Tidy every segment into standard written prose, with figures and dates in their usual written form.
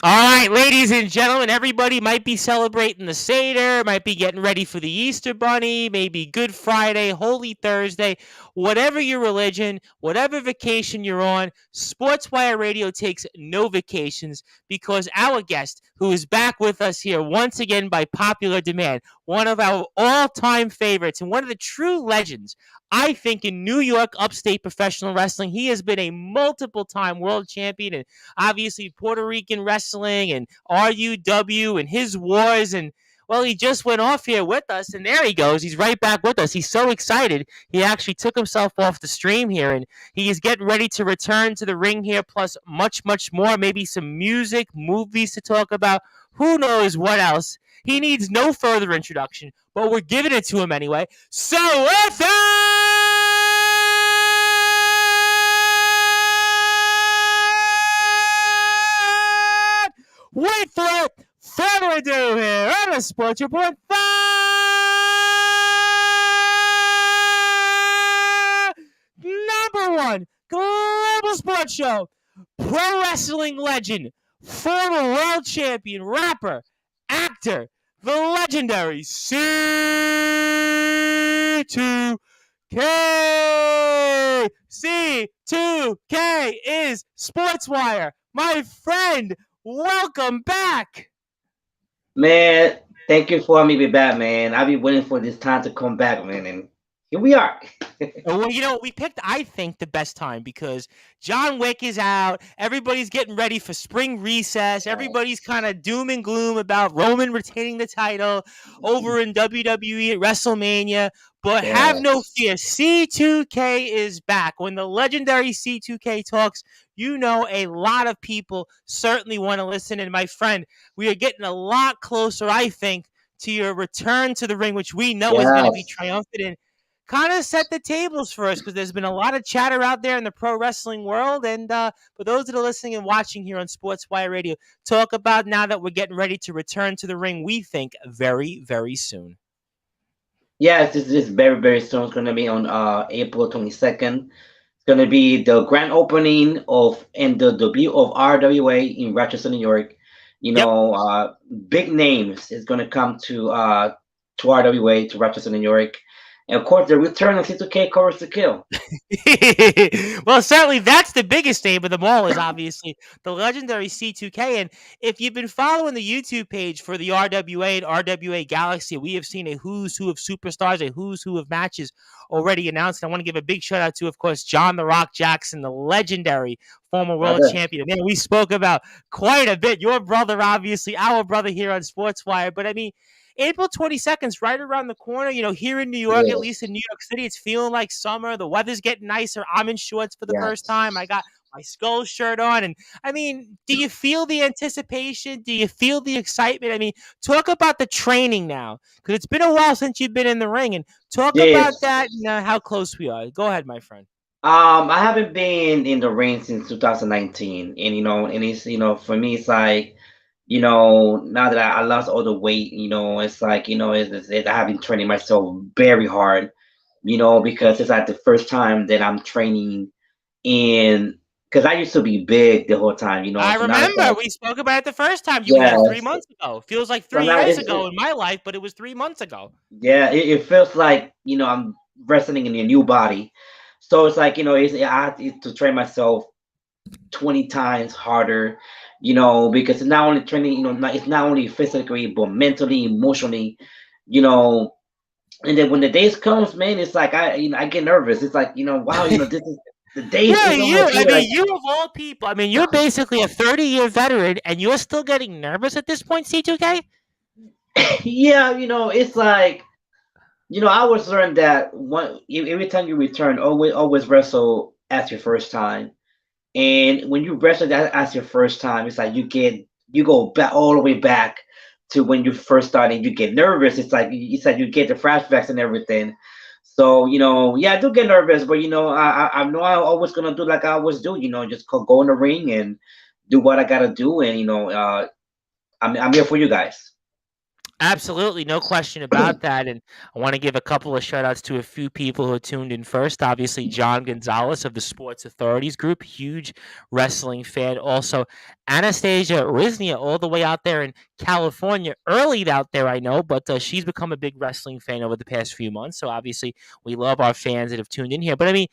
All right, ladies and gentlemen, everybody might be celebrating the Seder, might be getting ready for the Easter Bunny, maybe Good Friday, Holy Thursday, whatever your religion, whatever vacation you're on. Sportswire Radio takes no vacations because our guest, who is back with us here once again by popular demand, one of our all time favorites and one of the true legends, I think, in New York upstate professional wrestling. He has been a multiple time world champion and obviously Puerto Rican wrestling and RUW and his wars. And well, he just went off here with us, and there he goes. He's right back with us. He's so excited. He actually took himself off the stream here, and he is getting ready to return to the ring here, plus much, much more. Maybe some music, movies to talk about. Who knows what else? He needs no further introduction, but we're giving it to him anyway. So with without further ado here on a Sports Report, number one global sports show, pro wrestling legend, former world champion, rapper, actor, the legendary C2K. C2K is Sportswire. My friend, welcome back. Man, thank you for having me back, man. I've been waiting for this time to come back, man, and here we are. Well, we picked, I think, the best time because John Wick is out. Everybody's getting ready for spring recess. Everybody's kind of doom and gloom about Roman retaining the title over in WWE at WrestleMania. But have no fear, C2K is back. When the legendary C2K talks, you know a lot of people certainly want to listen. And my friend, we are getting a lot closer, I think, to your return to the ring, which we know is going to be triumphant. And kind of set the tables for us because there's been a lot of chatter out there in the pro wrestling world. And for those that are listening and watching here on Sportswire Radio, talk about now that we're getting ready to return to the ring, we think very, very soon. Yes, this is very, very soon. It's going to be on April 22nd. It's going to be the grand opening of in the debut of RWA in Rochester, New York. Big names is going to come to RWA, to Rochester, New York. And of course, the return of C2K covers the kill. Well, certainly that's the biggest name of them all is obviously the legendary C2K. And if you've been following the YouTube page for the RWA and RWA Galaxy, we have seen a who's who of superstars, a who's who of matches already announced. And I want to give a big shout out to, of course, John the Rock Jackson, the legendary former world champion. Man, we spoke about quite a bit. Your brother, obviously, our brother here on Sportswire. But I mean, April 22nd is right around the corner. Here in New York, at least in New York City, it's feeling like summer. The weather's getting nicer. I'm in shorts for the first time. I got my Skull shirt on. And I mean, do you feel the anticipation? Do you feel the excitement? I mean, talk about the training now because it's been a while since you've been in the ring. And talk about that and how close we are. Go ahead, my friend. I haven't been in the ring since 2019. And it's, for me, it's like, now that I lost all the weight, it's like, I have been training myself very hard, because it's like the first time that I'm training because I used to be big the whole time, I remember we spoke about it the first time. You were here 3 months ago. Feels like 3 years ago in my life, but it was 3 months ago. Yeah, it feels like, I'm wrestling in a new body. So it's like, I have to train myself 20 times harder, because it's not only training, it's not only physically, but mentally, emotionally, and then when the days comes, man, it's like I get nervous. It's like, wow, this is the days. Yeah, you of all people. I mean, you're basically a 30-year veteran, and you're still getting nervous at this point, C2K? Yeah, it's like, I always learned that every time you return, always wrestle as your first time. And when you wrestle that as your first time, it's like you go back all the way back to when you first started. You get nervous. It's like you get the flashbacks and everything. So yeah, I do get nervous, but I know I'm always gonna do like I always do. Just go in the ring and do what I gotta do, and I'm here for you guys. Absolutely, no question about that. And I want to give a couple of shout outs to a few people who tuned in first. Obviously, John Gonzalez of the Sports Authorities Group, huge wrestling fan. Also, Anastasia Riznia, all the way out there in California, early out there, I know, but she's become a big wrestling fan over the past few months. So, obviously, we love our fans that have tuned in here. But I mean,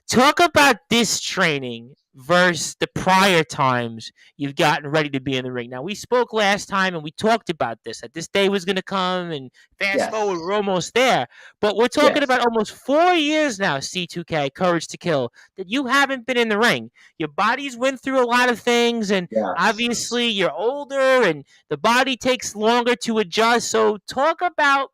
talk about this training versus the prior times you've gotten ready to be in the ring. Now, we spoke last time and we talked about this, that this day was going to come, and fast forward, Yes, we're almost there. But we're talking yes, about almost 4 years now, C2K, Courage to Kill, that you haven't been in the ring. Your body's went through a lot of things, and yes. obviously you're older and the body takes longer to adjust. So, talk about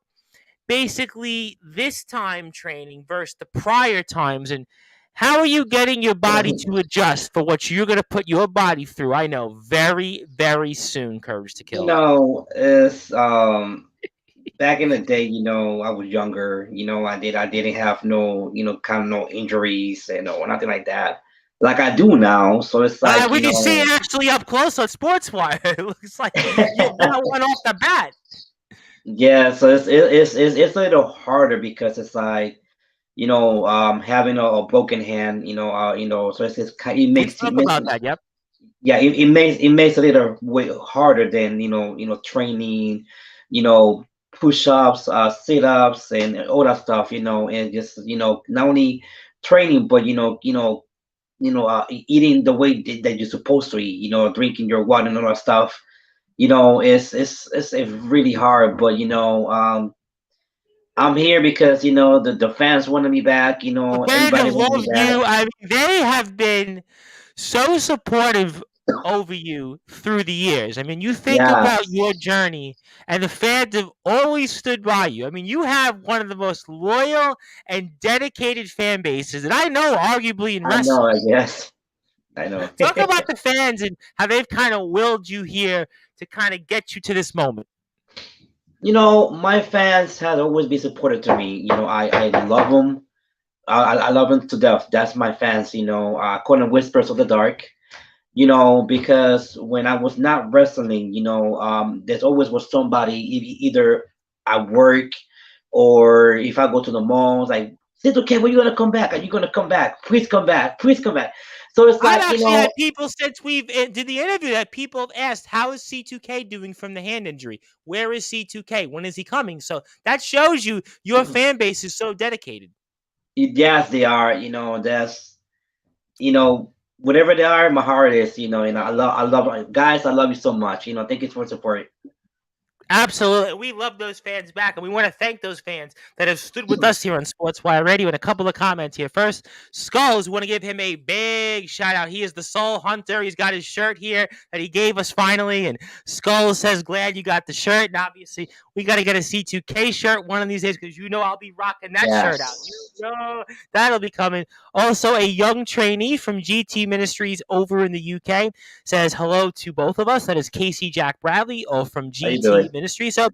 basically this time training versus the prior times, and how are you getting your body to adjust for what you're going to put your body through? I know, very, very soon, Courage to Kill. It's back in the day, I was younger, I didn't have no, kind of no injuries and no nothing like that. Like I do now. So it's like, We can see it actually up close on Sportswire. It looks like you got one off the bat. yeah, so it's a little harder because it's like, having a broken hand, so it We makes spoke about it, that. Yep. yeah, it makes it a little way harder than training, you know push-ups, sit-ups, and all that stuff, and just not only training, but eating the way that you're supposed to eat, drinking your water and all that stuff. It's really hard, but I'm here because the fans wanted me back. The fans Everybody have wanted me loved you. back. I mean, they have been so supportive over you through the years. I mean, you think about Yes, your journey, and the fans have always stood by you. I mean, you have one of the most loyal and dedicated fan bases that I know, arguably in I know. I wrestling. guess I know. Talk about the fans and how they've kind of willed you here to kind of get you to this moment. My fans has always been supportive to me. I love them. I love them to death. That's my fans. Calling Whispers of the Dark. Because when I was not wrestling, there's always was somebody, either at work or if I go to the malls, like, C2K, when you gonna come back? Are you gonna come back? Please come back. Please come back. So it's I've like, actually had people since we've did the interview that people have asked, "How is C2K doing from the hand injury? Where is C2K? When is he coming?" So that shows you your fan base is so dedicated. yes, they are. That's whatever they are, my heart is. And I love guys. I love you so much. Thank you for support. Absolutely. We love those fans back, and we want to thank those fans that have stood with us here on Sportswire Radio. And a couple of comments here. First, Skulls, we want to give him a big shout out. He is the Soul Hunter. He's got his shirt here that he gave us finally. And Skulls says, glad you got the shirt. And obviously, we got to get a C2K shirt one of these days because I'll be rocking that shirt out. Yes, That'll be coming. Also, a young trainee from GT Ministries over in the UK says hello to both of us. That is Casey Jack Bradley, all from how you GT doing? Ministry. So,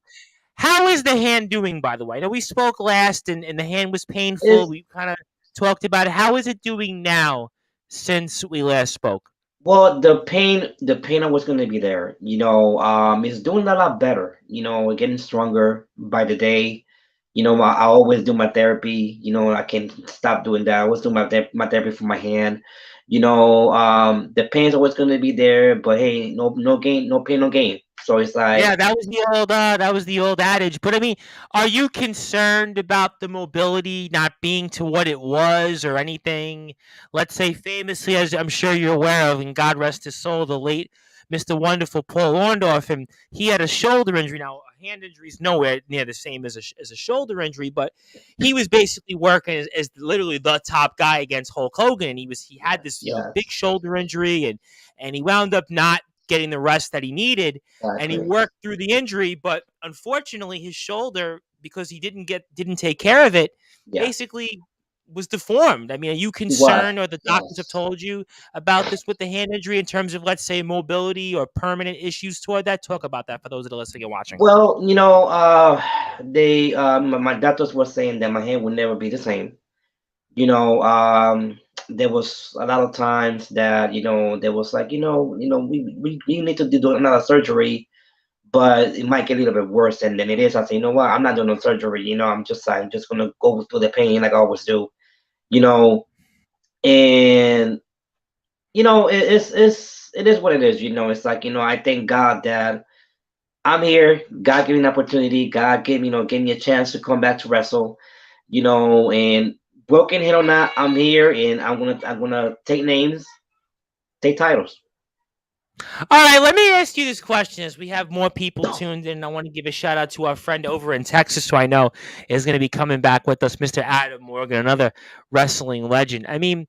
how is the hand doing, by the way? I know we spoke last and the hand was painful. It's We kind of talked about it. How is it doing now since we last spoke? Well, the pain was going to be there. It's doing a lot better. Getting stronger by the day. I always do my therapy. I can stop doing that. I always do my therapy for my hand. The pain's always going to be there, but hey, no gain, no pain, no gain. So it's Yeah, like, that was the old adage. But I mean, are you concerned about the mobility not being to what it was or anything? Let's say famously, as I'm sure you're aware of, and God rest his soul, the late Mr. Wonderful Paul Orndorff, and he had a shoulder injury. Now, a hand injury is nowhere near the same as a shoulder injury, but he was basically working as literally the top guy against Hulk Hogan. And he had yes, this big yes, shoulder injury, and he wound up not getting the rest that he needed, and he exactly. worked through the injury, but unfortunately his shoulder, because he didn't take care of it, Yes, basically was deformed. I mean, are you he was. concerned, or the doctors have Yes. told you about this with the hand injury in terms of, let's say, mobility or permanent issues toward that? Talk about that for those that are listening and watching. Well, they my doctors were saying that my hand would never be the same. There was a lot of times that there was like, we need to do another surgery, but it might get a little bit worse than it is. I say, you know what? I'm not doing no surgery. I'm just gonna go through the pain like I always do. You know, and it is what it is. It's like I thank God that I'm here. God gave me an opportunity. God gave me a chance to come back to wrestle. And broken head or not, I'm here, and I'm gonna take names, take titles. All right, let me ask you this question as we have more people tuned in. I want to give a shout out to our friend over in Texas who I know is going to be coming back with us, Mr. Adam Morgan, another wrestling legend. I mean,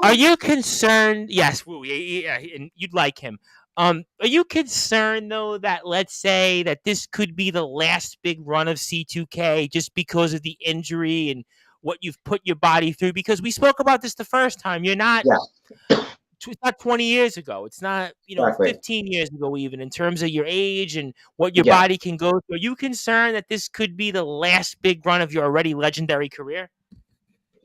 are you concerned? Yes, woo, yeah, and you'd like him. Are you concerned though that let's say that this could be the last big run of C2K just because of the injury and what you've put your body through? Because we spoke about this the first time. You're not Yeah, it's not 20 years ago. It's not, exactly. 15 years ago, even in terms of your age and what your Yeah. body can go through. Are you concerned that this could be the last big run of your already legendary career?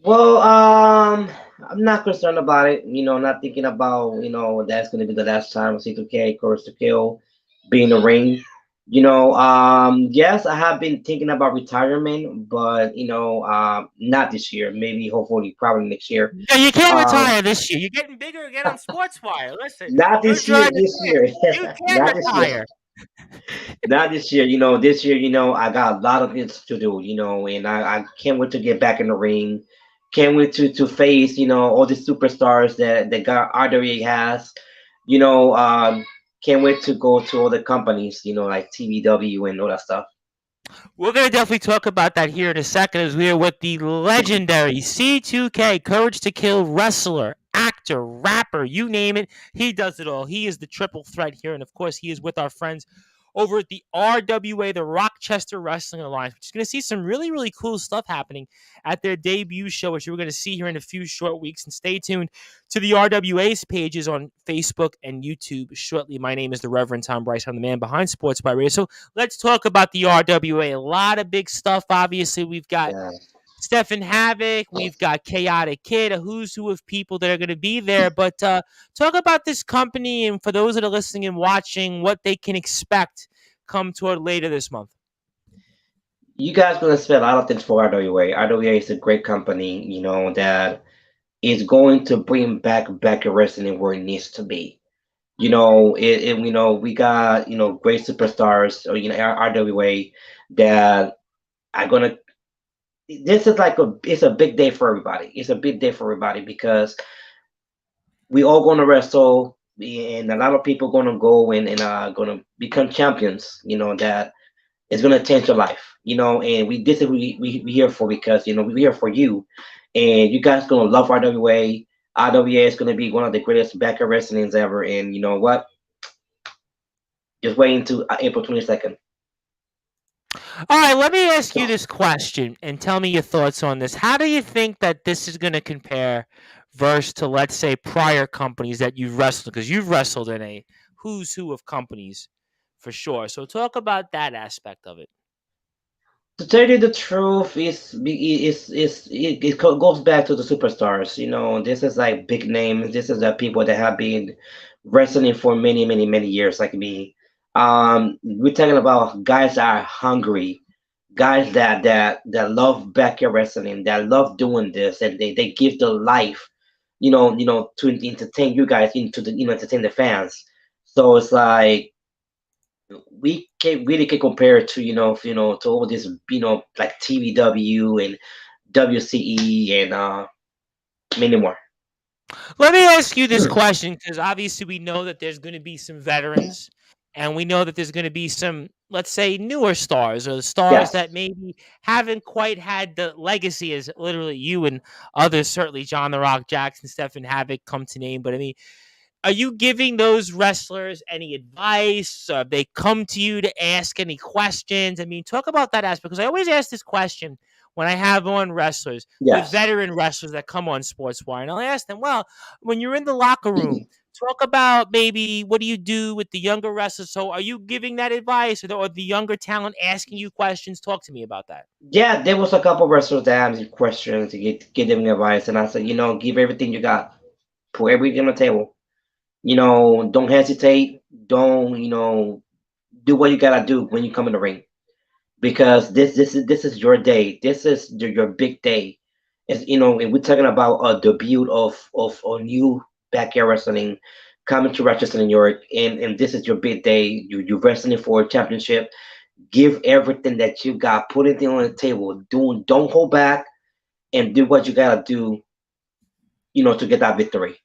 Well, I'm not concerned about it. Not thinking about that's going to be the last time C2K Courage to Kill be in the ring. Yes, I have been thinking about retirement, but not this year. Maybe, hopefully, probably next year. Yeah, you can't Um, retire this year. You're getting bigger again on Sportswire. Listen, not you're this year. joining This in. year, You can't not this year. retire. Not this year. This year, I got a lot of things to do. And I can't wait to get back in the ring. Can't wait to face, all the superstars that God RWA has. You know, um, can't wait to go to all the companies, like TVW and all that stuff. We're going to definitely talk about that here in a second as we are with the legendary C2K, Courage to Kill wrestler, actor, rapper, you name it. He does it all. He is the triple threat here. And of course, he is with our friends over at the RWA, the Rochester Wrestling Alliance, which is going to see some really, really cool stuff happening at their debut show, which we're going to see here in a few short weeks. And stay tuned to the RWA's pages on Facebook and YouTube shortly. My name is the Reverend Tom Bryce. I'm the man behind Sportswire Radio. So let's talk about the RWA. A lot of big stuff. Obviously, we've got Yeah. Stephen Havoc, we've got Chaotic Kid, a who's who of people that are going to be there. But talk about this company and for those that are listening and watching, what they can expect come toward later this month. You guys gonna spend a lot of things for RWA. RWA is a great company, that is going to bring back wrestling where it needs to be. We got great superstars, or RWA that are gonna. This is like it's a big day for everybody. It's a big day for everybody because we all gonna wrestle, and a lot of people gonna go and gonna become champions. That is gonna change your life. And we this is we here for because we're here for you, and you guys gonna love RWA. RWA is gonna be one of the greatest backup wrestlings ever, and you know what? Just waiting to April 22nd. All right, let me ask you this question and tell me your thoughts on this. How do you think that this is going to compare versus to, let's say, prior companies that you've wrestled? Because you've wrestled in a who's who of companies for sure. So talk about that aspect of it. To tell you the truth, it goes back to the superstars. This is like big names. This is the people that have been wrestling for many, many, many years, like me. We're talking about guys that are hungry, guys that love backyard wrestling, that love doing this, and they give their life, to entertain you guys, into the entertain the fans. So it's like we can really can compare it to to all this like TVW and WCE and many more. Let me ask you this question because obviously we know that there's going to be some veterans and we know that there's going to be some, let's say, newer stars or stars Yes. that maybe haven't quite had the legacy as literally you and others, certainly John the Rock Jackson, Stephen Havoc come to name. But I mean, are you giving those wrestlers any advice? Have they come to you to ask any questions? I mean, talk about that aspect because I always ask this question when I have on wrestlers with Yes. veteran wrestlers that come on Sportswire, and I'll ask them, "Well, when you're in the locker room, talk about maybe what do you do with the younger wrestlers? So, are you giving that advice, or the younger talent asking you questions? Talk to me about that." Yeah, there was a couple wrestlers that asked me questions to give them advice, and I said, give everything you got, put everything on the table. Don't hesitate. Don't do what you gotta do when you come in the ring, because this is your day. This is your big day. It's, and we're talking about a debut of a new backyard wrestling, coming to Rochester, New York, and this is your big day. You're wrestling for a championship. Give everything that you got. Put it on the table. Don't hold back, and do what you gotta do. To get that victory.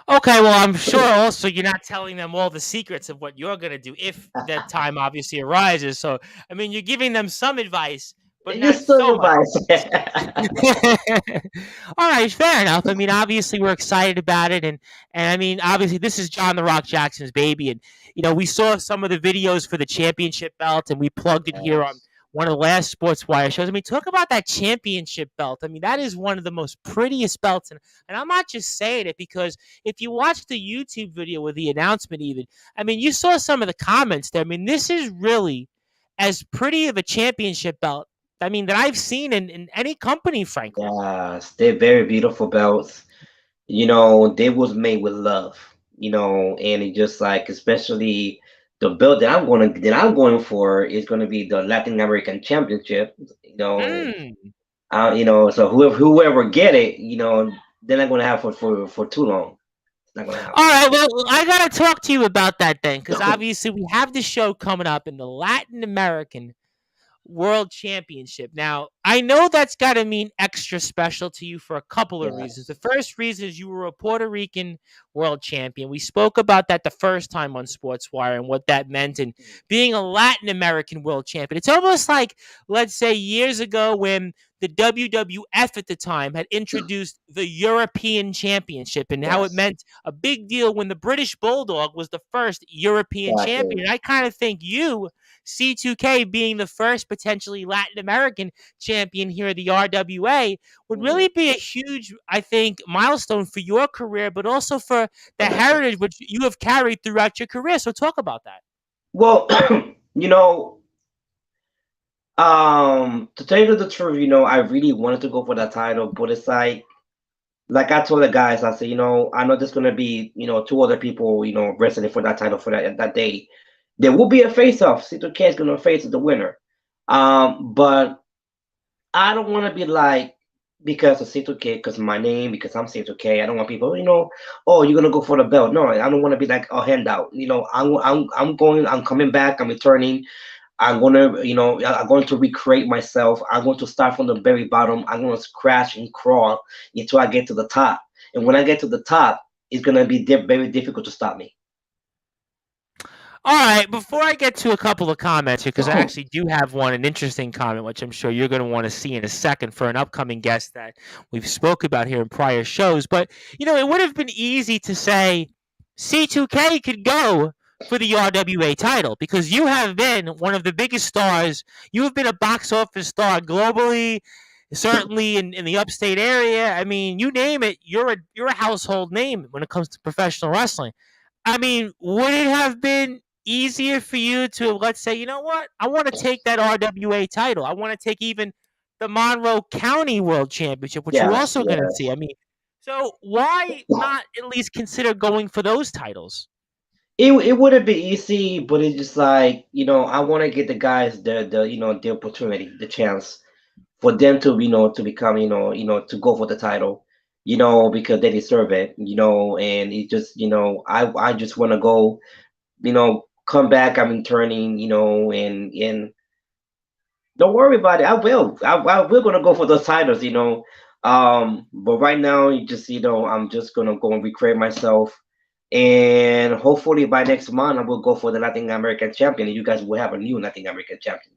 Okay, well, I'm sure also you're not telling them all the secrets of what you're going to do if that time obviously arises. So, I mean, you're giving them some advice, but You not still so your much bias. advice. All right, fair enough. I mean, obviously we're excited about it, and I mean, obviously this is John the Rock Jackson's baby, and we saw some of the videos for the championship belt, and we plugged it here on Yes. one of the last Sportswire shows. I mean, talk about that championship belt. I mean, that is one of the most prettiest belts, and I'm not just saying it because if you watch the YouTube video with the announcement, even, I mean, you saw some of the comments there. I mean, this is really as pretty of a championship belt, I mean, that I've seen in any company, frankly. Yes, they're very beautiful belts. They was made with love. And it just like, especially the belt that I'm going for is going to be the Latin American Championship. Mm. So whoever get it, they're not going to have for too long. It's not going to All happen. right, well, I got to talk to you about that then, because obviously we have the show coming up in the Latin American World Championship. Now, I know that's got to mean extra special to you for a couple of reasons. The Yes. first reason is you were a Puerto Rican world champion. We spoke about that the first time on Sportswire and what that meant, and being a Latin American world champion. It's almost like, let's say, years ago when the WWF at the time had introduced the European Championship and how it Yes. meant a big deal when the British Bulldog was the first European Exactly. champion. I kind of think you, C2K, being the first potentially Latin American champion here at the RWA, would Mhm. really be a huge, I think, milestone for your career, but also for the heritage which you have carried throughout your career. So talk about that. Well, you know, to tell you the truth, I really wanted to go for that title, but it's like I told the guys, I said, I know there's gonna be, two other people, wrestling for that title for that day. There will be a face-off. C2K is gonna face the winner. But I don't want to be like, because of C2K, because of my name, because I'm C2K. I don't want people, oh, you're gonna go for the belt. No, I don't want to be like a handout. I'm coming back. I'm returning. I'm going to recreate myself. I'm going to start from the very bottom. I'm going to crash and crawl until I get to the top. And when I get to the top, it's going to be very difficult to stop me. All right, before I get to a couple of comments here, because I actually do have an interesting comment, which I'm sure you're going to want to see in a second for an upcoming guest that we've spoke about here in prior shows. But, it would have been easy to say C2K could go for the RWA title because you have been one of the biggest stars. You have been a box office star globally, certainly in the upstate area. I mean, you name it, you're a household name when it comes to professional wrestling. I mean, would it have been easier for you to, let's say, you know what? I want to take that RWA title. I want to take even the Monroe County World Championship, which you're Yes, also going to see. yes. I mean, so why not at least consider going for those titles? It wouldn't be easy, but it's just like, I want to get the guys the opportunity, the chance for them to, to become, to go for the title, because they deserve it, and it just, I just want to go, come back. I'm returning, and don't worry about it. I will. We're gonna go for those titles, But right now, you just, I'm just gonna go and recreate myself, and hopefully by next month, I will go for the Latin American champion, and you guys will have a new Latin American champion.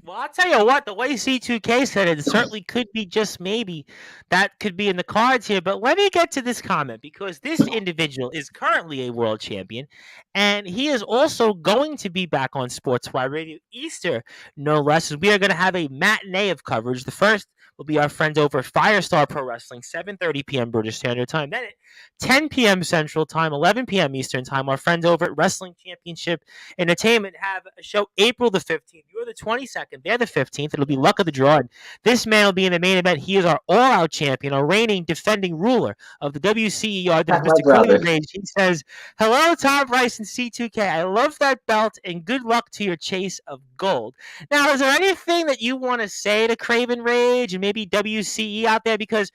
Well, I'll tell you what, the way C2K said it, it certainly could be just maybe that could be in the cards here. But let me get to this comment because this individual is currently a world champion and he is also going to be back on Sportswire Radio Easter, no less. We are going to have a matinee of coverage. The first will be our friends over at Firestar Pro Wrestling, 7:30 p.m. British Standard Time. Then at 10 p.m. Central Time, 11 p.m. Eastern Time, our friends over at Wrestling Championship Entertainment have a show April the 15th. You're the 22nd. They're the 15th. It'll be luck of the draw. And this man will be in the main event. He is our all-out champion, our reigning defending ruler of the WCER. That is That's my Mr. brother. Craven Rage. He says, "Hello, Tom Rice and C2K. I love that belt and good luck to your chase of gold." Now, is there anything that you want to say to Craven Rage and maybe WCE out there? Because,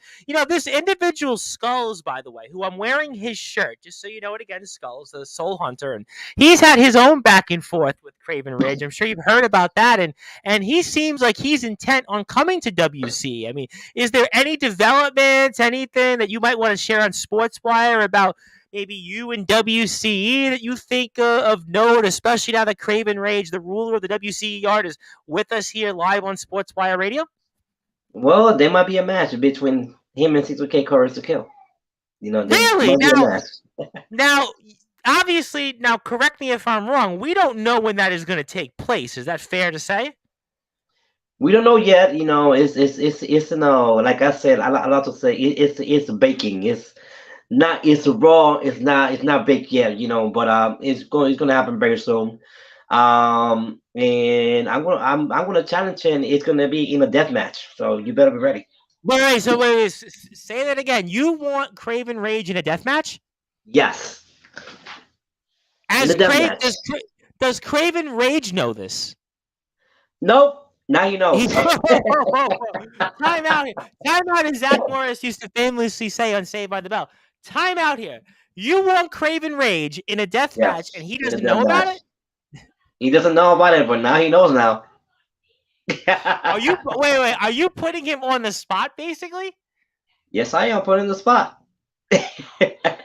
this individual Skulls, by the way, who I'm wearing his shirt, just so you know it again, Skulls, the Soul Hunter, and he's had his own back and forth with Craven Rage. I'm sure you've heard about that, and he seems like he's intent on coming to WCE. I mean, is there any developments, anything that you might want to share on Sportswire about maybe you and WCE that you think of note, especially now that Craven Rage, the ruler of the WCE yard, is with us here live on Sportswire Radio? Well, there might be a match between him and C2K Courage to Kill. There Really? might be a match. Now, obviously, now correct me if I'm wrong. We don't know when that is going to take place. Is that fair to say? We don't know yet. It's like I said, I like to say it's baking. It's raw. It's not baked yet. But it's gonna happen very soon. And I'm gonna challenge, and it's gonna be in a death match. So you better be ready. Wait. Say that again. You want Craven Rage in a death match? Yes, in As the death Craven match. does Craven Rage know this? Nope. Now you know. Time out here. Time out, as Zach Morris used to famously say on Saved by the Bell. Time out here. You want Craven Rage in a death match, and Yes, he in the doesn't death know about match. it? He doesn't know about it, but now he knows now. Are you wait? Are you putting him on the spot, basically? Yes, I am put in the spot.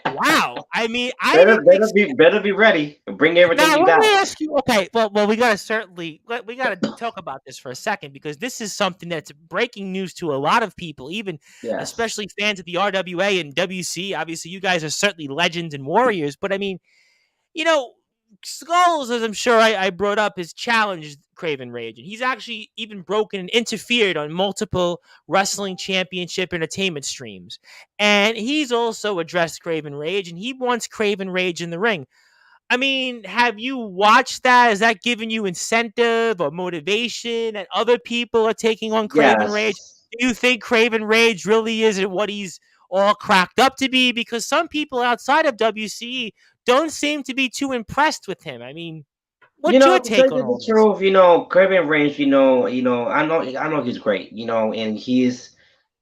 Wow. I mean, I better didn't better expect. be better be ready. Bring everything Now you let got. me ask you. Okay, well, we gotta talk about this for a second, because this is something that's breaking news to a lot of people, even Yes. especially fans of the RWA and WC. Obviously, you guys are certainly legends and warriors, but I mean, you know, Skulls, as I'm sure I brought up, has challenged Craven Rage, and he's actually even broken and interfered on multiple wrestling championship entertainment streams. And he's also addressed Craven Rage, and he wants Craven Rage in the ring. I mean, have you watched that? Has that given you incentive or motivation that other people are taking on Craven Rage? Yes. Do you think Craven Rage really isn't what he's all cracked up to be? Because some people outside of WCE don't seem to be too impressed with him. I mean, what's your To tell take on you the all this? truth, Kirby Range, I know he's great, and he's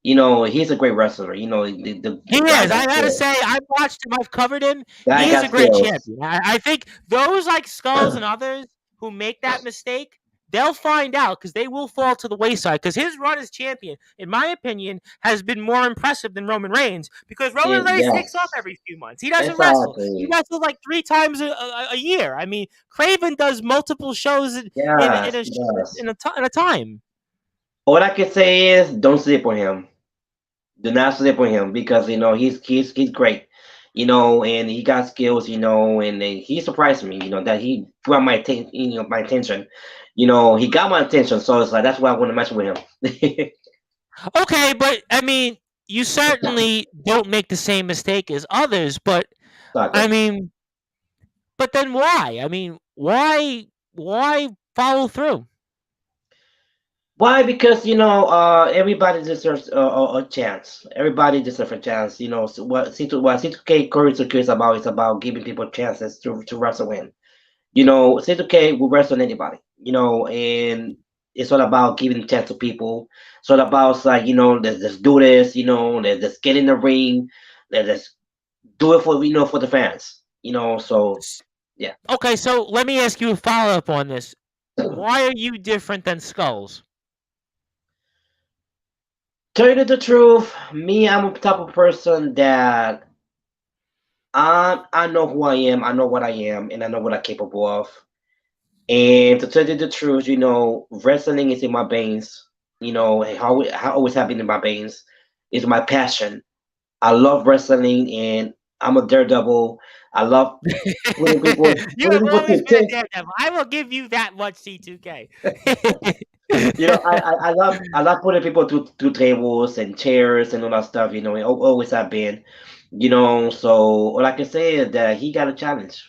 a great wrestler. He The guy is. got I gotta skills. say, I've watched him. I've covered him. Guy He is got a great skills. champion. I think those like Skulls and others who make that mistake, they'll find out, because they will fall to the wayside. Because his run as champion, in my opinion, has been more impressive than Roman Reigns. Because Roman Reigns takes off Yes, every few months. He doesn't wrestle. He exactly. wrestles like 3 times a year. I mean, Craven does multiple shows Yes, he does. in a time. All I can say is don't sleep on him. Do not sleep on him, because he's great. And he got skills. And he surprised me. That he brought my attention. He got my attention, so it's like that's why I want to match with him. Okay, but I mean, you certainly don't make the same mistake as others. But I Exactly. mean, but then why? I mean, why follow through? Why? Because everybody deserves a chance. Everybody deserves a chance. So what C2K Curry is about is about giving people chances to wrestle in. C2K will wrestle anybody. And it's all about giving chance to people. It's all about like let's do this. Let's get in the ring. Let's do it for the fans. So S- yeah. Okay, so let me ask you a follow up on this. Why are you different than Skulls? Tell you the truth, me, I'm a type of person that I know who I am, I know what I am, and I know what I'm capable of. And to tell you the truth, wrestling is in my veins. How always have been in my veins is my passion. I love wrestling, and I'm a daredevil. I love putting people You putting have people always to been a take. daredevil. I will give you that much, C2K. I love putting people to tables and chairs and all that stuff. It always have been. So all I can say is that he got a challenge.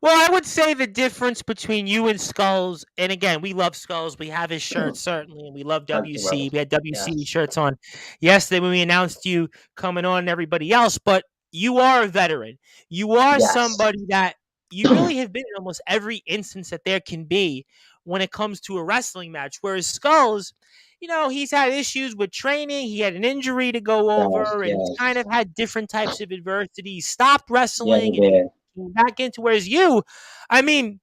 Well, I would say the difference between you and Skulls, and again, we love Skulls. We have his shirts certainly, and we love Thank you, brother. WC. We had WC Yes, shirts on yesterday when we announced you coming on and everybody else. But you are a veteran. You are yes, somebody that you really have been in almost every instance that there can be when it comes to a wrestling match. Whereas Skulls, he's had issues with training. He had an injury to go yes, over, and he's kind yes, of had different types of adversity. He stopped yes, he wrestling, and then he did. came back into. Whereas you, I mean,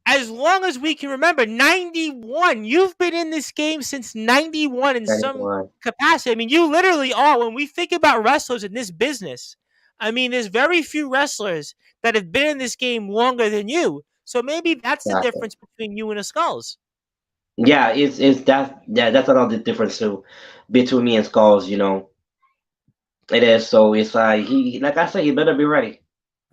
as long as we can remember, 91, you've been in this game since 91 in some 91. capacity. I mean, you literally are. When we think about wrestlers in this business, I mean, there's very few wrestlers that have been in this game longer than you. So maybe that's the Exactly. difference between you and a Skulls. Yeah, it's that. Yeah, that's another difference too between me and Skulls. It is. So it's like like I said, he better be ready.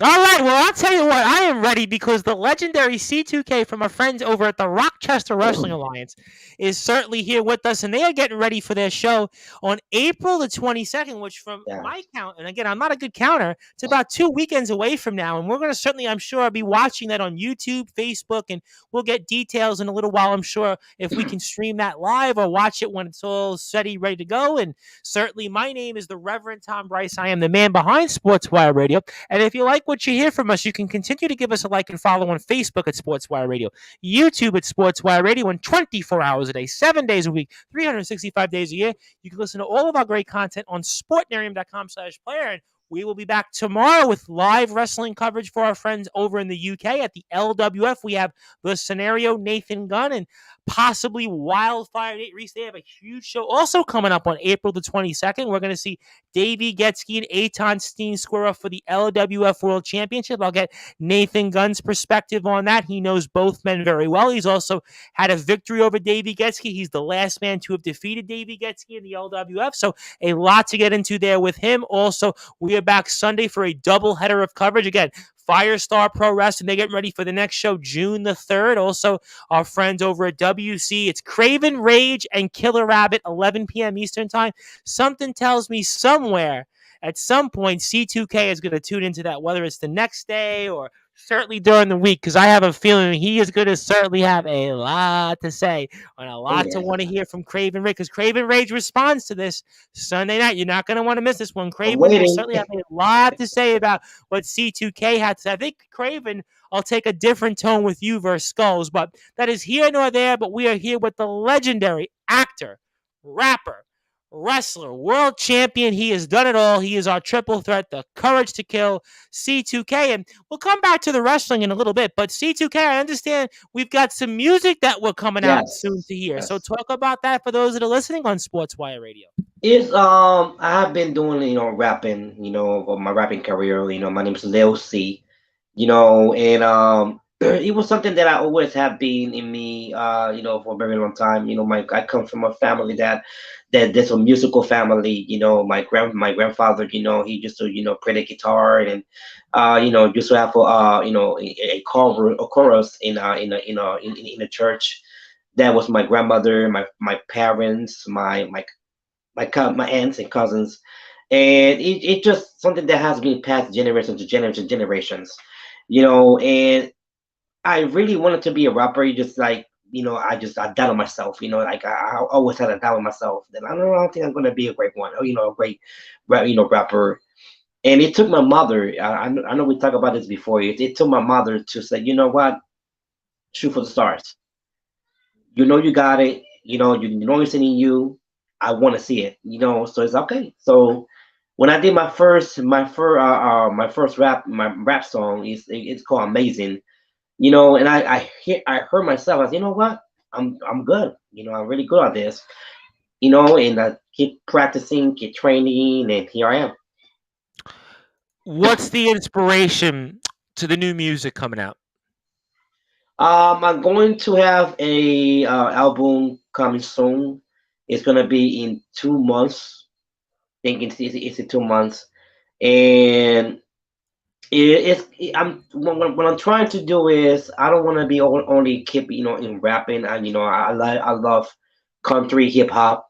All right, well, I'll tell you what, I am ready because the legendary C2K from our friends over at the Rochester Wrestling Alliance is certainly here with us, and they are getting ready for their show on April the 22nd, which, from Yeah. my count, and again, I'm not a good counter, it's about 2 weekends away from now, and we're going to certainly, I'm sure, be watching that on YouTube, Facebook, and we'll get details in a little while, I'm sure, if we can stream that live or watch it when it's all steady, ready to go, and certainly my name is the Reverend Tom Bryce. I am the man behind Sportswire Radio. And if you like what you hear from us, you can continue to give us a like and follow on Facebook at Sportswire Radio, YouTube at Sportswire Radio, and 24 hours a day, 7 days a week, 365 days a year. You can listen to all of our great content on sportnarium.com/player. And we will be back tomorrow with live wrestling coverage for our friends over in the UK at the LWF. We have the Scenario, Nathan Gunn, and possibly Wildfire Nate Reese. They have a huge show also coming up on April the 22nd. We're going to see Davey Getsky and Aton Steen square off for the LWF World Championship. I'll get Nathan Gunn's perspective on that. He knows both men very well. He's also had a victory over Davey Getsky. He's the last man to have defeated Davey Getsky in the LWF. So a lot to get into there with him. Also, we are back Sunday for a double header of coverage. Again, Firestar Pro Wrestling. They're getting ready for the next show, June the 3rd. Also, our friends over at WC. It's Craven Rage and Killer Rabbit, 11 p.m. Eastern Time. Something tells me somewhere at some point C2K is going to tune into that, whether it's the next day or certainly during the week, because I have a feeling he is going to certainly have a lot to say and a Oh lot to yeah. want to hear from Craven Rage, because Craven Rage responds to this Sunday night. You're not going to want to miss this one. I'm Craven will waiting. certainly have a lot to say about what C2K had to say. I think Craven, I'll take a different tone with you versus Skulls, but that is here nor there. But we are here with the legendary actor, rapper, wrestler, world champion. He has done it all. He is our triple threat, the courage to kill, C2K. And we'll come back to the wrestling in a little bit. But C2K, I understand we've got some music that we're coming out soon Yes. to hear. So Yes. talk about that for those that are listening on Sportswire Radio. I have been doing rapping, of my rapping career. My name is Lil C. And it was something that I always have been in me, for a very long time. I come from a family that there's a musical family. My grandfather, he used to play the guitar and used to have a chorus in the church. That was my grandmother, my parents, my aunts and cousins, and it's just something that has been passed generation to generations. And I really wanted to be a rapper. You just like I doubted myself. Like I always had a doubt in myself that I don't think I'm gonna be a great one. Or, a great rapper. And it took my mother. I know we talked about this before. It took my mother to say, you know what, shoot for the stars. You got it. You know it's in you. I want to see it. So it's okay. So when I did my first rap song, it's called Amazing. And I heard myself. I said, you know what? I'm good. I'm really good at this. And I keep practicing, keep training, and here I am. What's the inspiration to the new music coming out? I'm going to have a album coming soon. It's gonna be in 2 months. I think it's in 2 months, and I'm what I'm trying to do is I don't want to be only keep in rapping. And I love country, hip hop.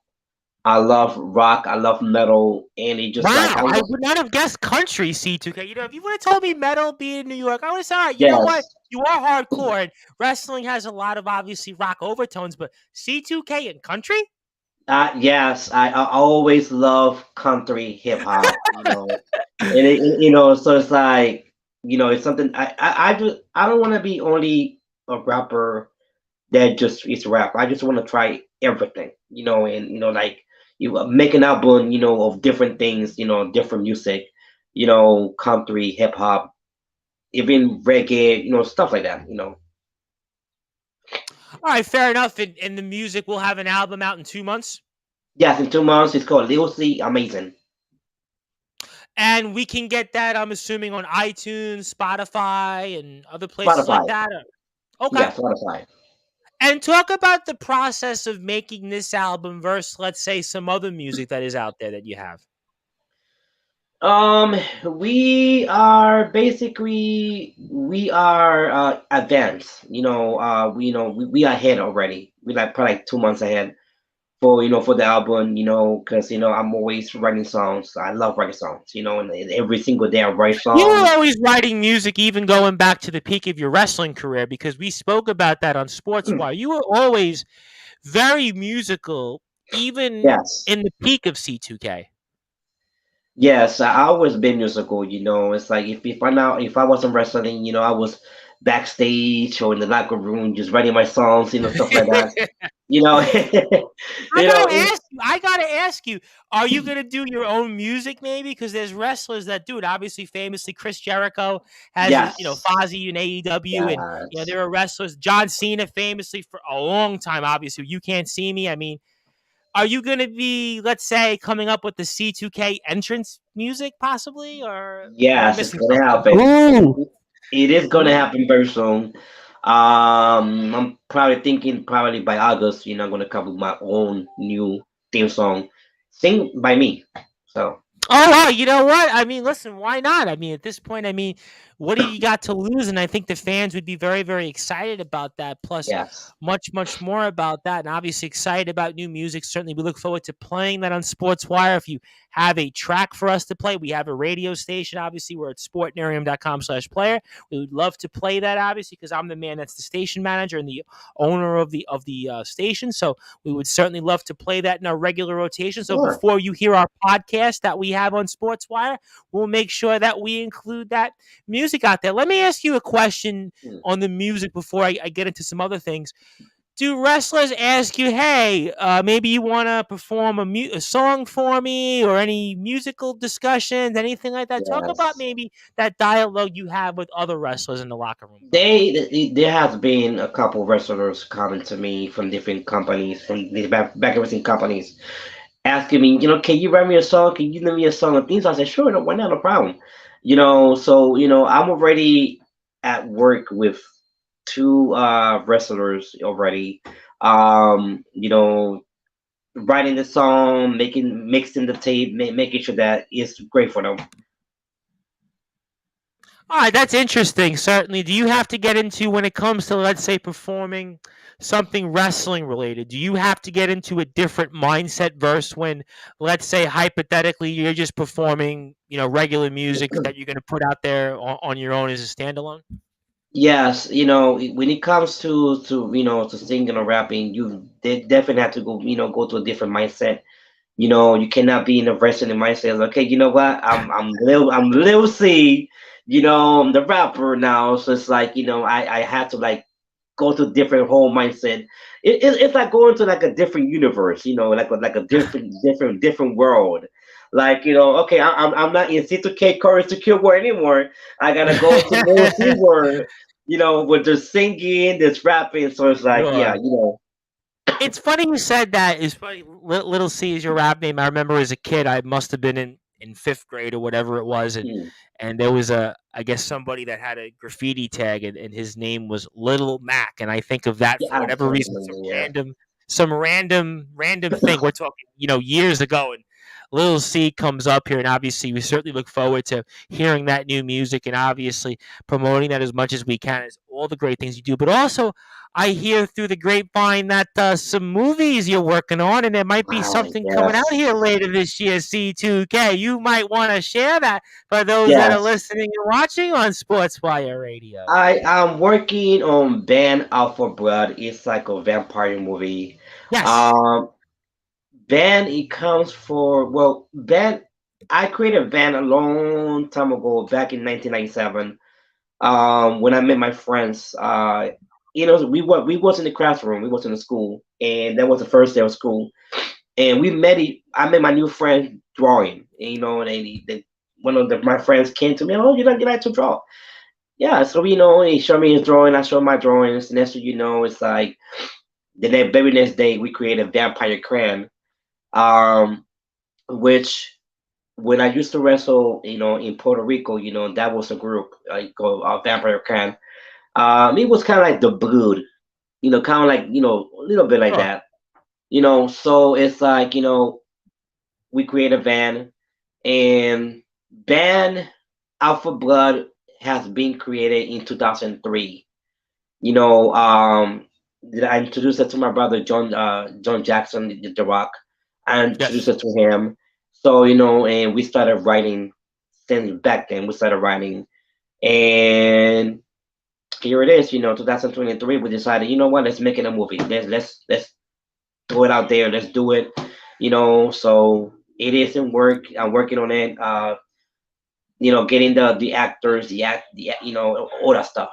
I love rock. I love metal, and it just like Wow, I would not have guessed country C2K. If you would have told me metal being in New York, I would have said, all right, you know what? yes. You are hardcore, and wrestling has a lot of obviously rock overtones, but C2K and country? Yes, I always love country hip hop, and so it's like, it's something I don't want to be only a rapper that just is rap. I just want to try everything, and like you make an album, of different things, different music, country, hip hop, even reggae, stuff like that, All right, fair enough. And the music will have an album out in 2 months. Yes, in 2 months, it's called Lil C Amazing. And we can get that, I'm assuming, on iTunes, Spotify, and other places like Spotify. that. Okay. Yeah, Spotify. And talk about the process of making this album versus, let's say, some other music that is out there that you have. We are basically we are advanced. We are ahead already. We like probably like 2 months ahead for the album. Because I'm always writing songs. I love writing songs. And every single day I write You were songs. always writing music, even going back to the peak of your wrestling career, because we spoke about that on Sportswire. You were always very musical, even Yes. in the peak of C2K. Yes, I always been musical. It's like if I wasn't wrestling, I was backstage or in the locker room just writing my songs, stuff like that. You know, I you know, gotta ask you. I gotta ask you. Are you gonna do your own music, maybe? Because there's wrestlers that do it. Obviously, famously, Chris Jericho has yes, Fozzy in AEW, and yes, there are wrestlers. John Cena, famously for a long time. Obviously, you can't see me. I mean, are you gonna be, let's say, coming up with the C2K entrance music, possibly, or am I yes, it's missing gonna something? happen. Ooh, It is gonna ooh. happen very soon. I'm probably thinking probably by August, I'm gonna come with my own new theme song, sing by me. So Oh, well, you know what? I mean, listen, why not? I mean, at this point, I mean, what do you got to lose? And I think the fans would be very, very excited about that. Plus, yes, much, much more about that. And obviously, excited about new music. Certainly, we look forward to playing that on Sportswire. If you have a track for us to play, we have a radio station. Obviously, we're at sportnarium.com/player. We would love to play that, obviously, because I'm the man that's the station manager and the owner of the station. So we would certainly love to play that in our regular rotation. So sure. before you hear our podcast that we have on Sportswire, we'll make sure that we include that music out there. Let me ask you a question Hmm. on the music before I get into some other things. Do wrestlers ask you, hey, maybe you want to perform a song for me, or any musical discussions, anything like that? Talk about Yes. maybe that dialogue you have with other wrestlers in the locker room. There has been a couple wrestlers coming to me from different companies, from the back everything companies, asking me, can you write me a song? Can you give me a song of things? I said, sure, no, why not, no problem. So I'm already at work with two wrestlers already. Writing the song, mixing the tape, making sure that it's great for them. All right, that's interesting. Certainly. Do you have to get into, when it comes to, let's say, performing something wrestling related? Do you have to get into a different mindset versus when, let's say, hypothetically, you're just performing, regular music that you're going to put out there on your own as a standalone? Yes, when it comes to singing or rapping, you definitely have to go to a different mindset. You cannot be in a wrestling mindset. Okay, you know what? I'm Lil C. I'm the rapper now, so it's like I had to like go to a different whole mindset. It's like going to like a different universe. Like a different world. Like okay, I'm not in C2K Courage to Kill War anymore. I gotta go to Lil C World. With the singing, this rapping. So it's like, yeah, Sure. It's funny you said that. It's funny. Little C is your rap name. I remember as a kid, I must have been in fifth grade or whatever it was, and hmm, there was I guess somebody that had a graffiti tag, and his name was Little Mac, and I think of that yeah, for I whatever can reason, remember, yeah. some random thing. We're talking, years ago, Little C comes up here, and obviously we certainly look forward to hearing that new music and obviously promoting that as much as we can, as all the great things you do. But also, I hear through the grapevine that some movies you're working on, and there might be something coming out Yes, here later this year, C2K. You might want to share that for those that are yes. listening and watching on Sportswire Radio. I am working on Band Out for Blood. It's like a vampire movie. Yes. Um, Band it comes for well, Band. I created Band a long time ago, back in 1997. When I met my friends, we was in the classroom, we was in the school, and that was the first day of school, and I met my new friend drawing, and, one of my friends came to me, oh, you like to draw? Yeah, so he showed me his drawing, I showed my drawings, and next thing you know, it's like very next day we created Vampire Clan, um, which when I used to wrestle, in Puerto Rico, that was a group like called Vampire Clan. It was kind of like the Brood, kind of like a little bit like Sure. that, So it's like we create a van, and Band Alpha Blood has been created in 2003. You know, I introduced it to my brother John Jackson, the Rock. I introduced Yes. it to him. So and we started writing. Since back then, we started writing, and here it is. 2023. We decided, what? Let's make it a movie. Let's throw it out there. Let's do it. So it is in work. I'm working on it. Getting the actors, all that stuff.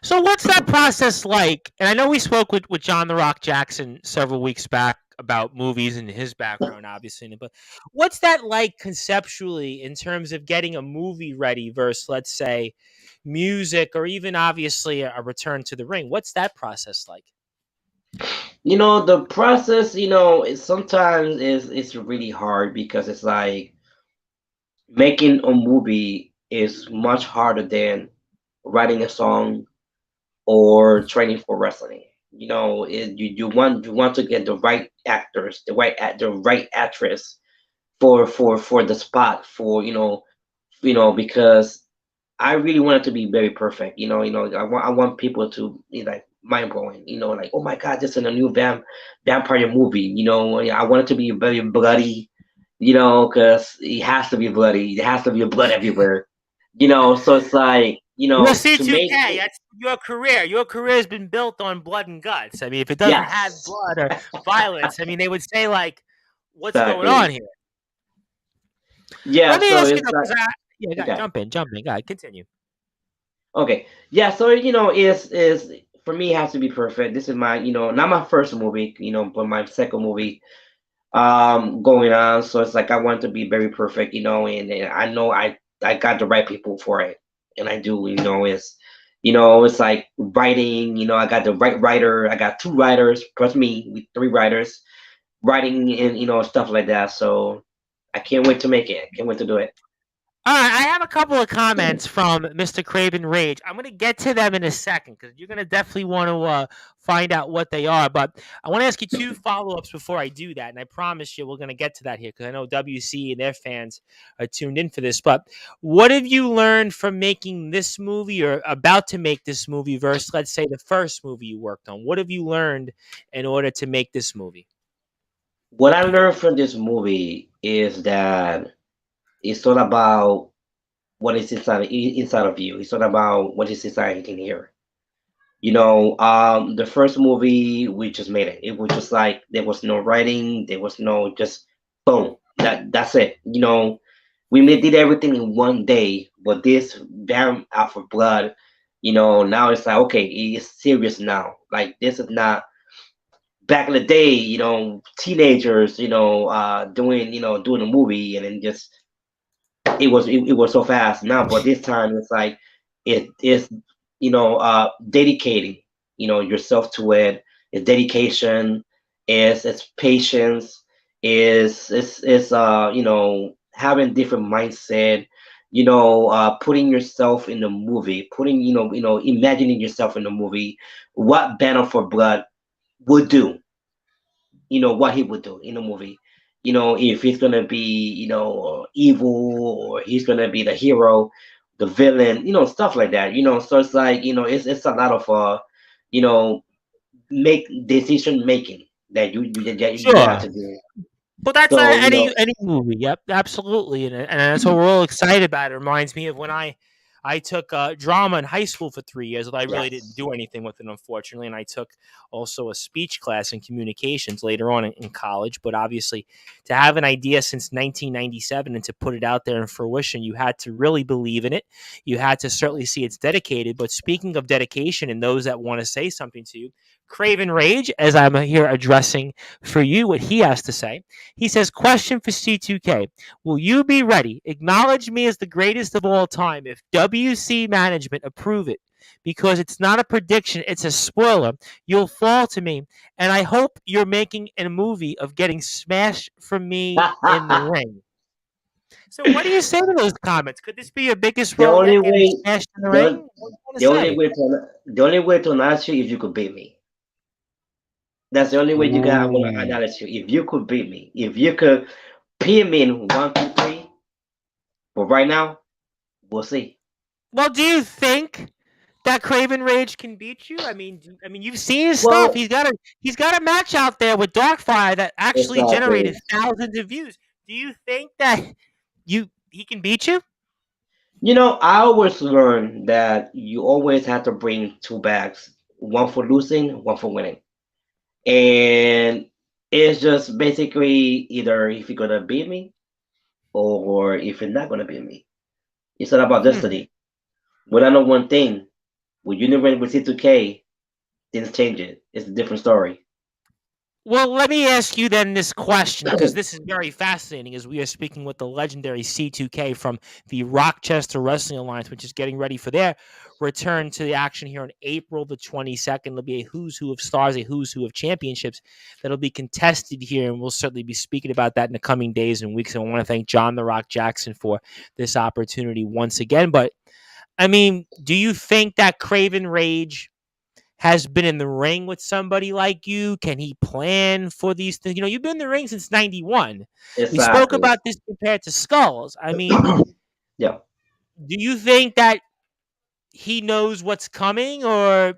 So what's that process like? And I know we spoke with John the Rock Jackson several weeks back about movies and his background, obviously. But what's that like conceptually in terms of getting a movie ready versus, let's say, music or even obviously a return to the ring? What's that process like? The process, sometimes it's really hard because it's like making a movie is much harder than writing a song or training for wrestling. You want to get the right actors, the right actress for the spot because I really want it to be very perfect. I want people to be like mind blowing. Like, oh my God, this is a new vampire movie. I want it to be very bloody. Because it has to be bloody. It has to be blood everywhere. So it's like Well, to make C2K, it. that's your career. Your career has been built on blood and guts. I mean, if it doesn't have Yes, blood or violence, I mean, they would say, like, what's going on exactly. here? Yeah, Let me so ask you it's though, like because yeah, okay. jump in, go ahead, continue. Okay. Yeah, so is for me it has to be perfect. This is my, not my first movie, but my second movie going on. So it's like I want to be very perfect, and I know I got the right people for it. And I do, it's like writing, I got the right writer, I got two writers plus me, with three writers, writing and stuff like that. So I can't wait to make it. I can't wait to do it. All right, I have a couple of comments from Mr. Craven Rage. I'm going to get to them in a second because you're going to definitely want to find out what they are. But I want to ask you two follow ups before I do that. And I promise you we're going to get to that here because I know WC and their fans are tuned in for this. But what have you learned from making this movie or about to make this movie versus, let's say, the first movie you worked on? What have you learned in order to make this movie? What I learned from this movie is that it's all about what is inside of you. It's not about what is inside in here. The first movie we just made it. It was just like there was no writing, there was no just boom. That's it. Did everything in one day, but this Bam Out for Blood, now it's like okay, it's serious now. Like this is not back in the day, teenagers, doing a movie and then just it was so fast now, but this time it's like it is dedicating yourself to it. It's dedication, it's patience, is having different mindset, putting yourself in the movie, putting imagining yourself in the movie, what Banner for Blood would do, what he would do in the movie. if he's gonna be, evil, or he's gonna be the hero, the villain, stuff like that. So it's like, it's a lot of you know, make decision making that you have Sure. to do. Well, that's So, any movie. Yep, absolutely, and that's what we're all excited about. It reminds me of when I took drama in high school for 3 years, although I really didn't yes. do anything with it, unfortunately. And I took also a speech class in communications later on in college. But obviously, to have an idea since 1997 and to put it out there in fruition, you had to really believe in it. You had to certainly see it's dedicated. But speaking of dedication and those that want to say something to you, Craven Rage, as I'm here addressing for you, what he has to say. He says, question for C2K. Will you be ready? Acknowledge me as the greatest of all time if WC management approve it. Because it's not a prediction, it's a spoiler. You'll fall to me. And I hope you're making a movie of getting smashed from me in the ring. So what do you say to those comments? Could this be your biggest the role only yet, getting way, smashed in the the, ring? on- What do you want to the only say? way to announce you if you could beat me. That's the only way you can. I want to Ooh. announce you if you could beat me. If you could pin me in 1, 2, 3. But right now, we'll see. Well, do you think that Craven Rage can beat you? I mean, you've seen his stuff. Well, He's got a match out there with Darkfire that actually exactly. generated thousands of views. Do you think that he can beat you? I always learned that you always have to bring two bags, one for losing, one for winning. And it's just basically either if you're gonna beat me or if you're not gonna beat me. It's not about Hmm. destiny. But I know one thing: when you never with C2K, things change it. It's a different story. Well, let me ask you then this question because this is very fascinating as we are speaking with the legendary C2K from the Rochester Wrestling Alliance, which is getting ready for their return to the action here on April the 22nd. There'll be a who's who of stars, a who's who of championships that'll be contested here, and we'll certainly be speaking about that in the coming days and weeks. And I want to thank John the Rock Jackson for this opportunity once again. But I mean, do you think that Craven Rage has been in the ring with somebody like you? Can he plan for these things? You've been in the ring since 91. We spoke Exactly. about this compared to Skulls. I mean, Yeah. do you think that he knows what's coming or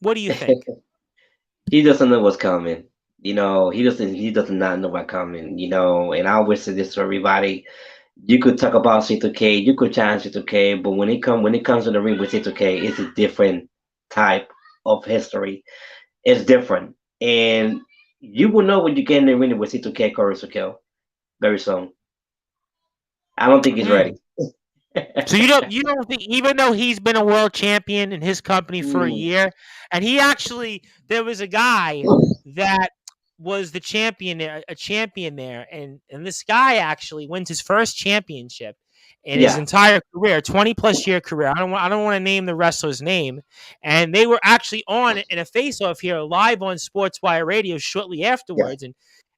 what do you think? He doesn't know what's coming. He does not know what's coming, and I always say this to everybody. You could talk about C2K, you could challenge C2K, but when it comes to the ring with C2K, it's a different type of history. It's different. And you will know when you get in the ring with C2K Chorus to Kill very soon. I don't think he's ready. Hmm. So you don't think even though he's been a world champion in his company for a Mm, year, and there was a guy that was the champion there, a champion there, and this guy actually wins his first championship in his yeah, entire career, 20 plus year career. I don't want to name the wrestler's name, and they were actually on in a face off here live on Sportswire Radio shortly yeah. afterwards,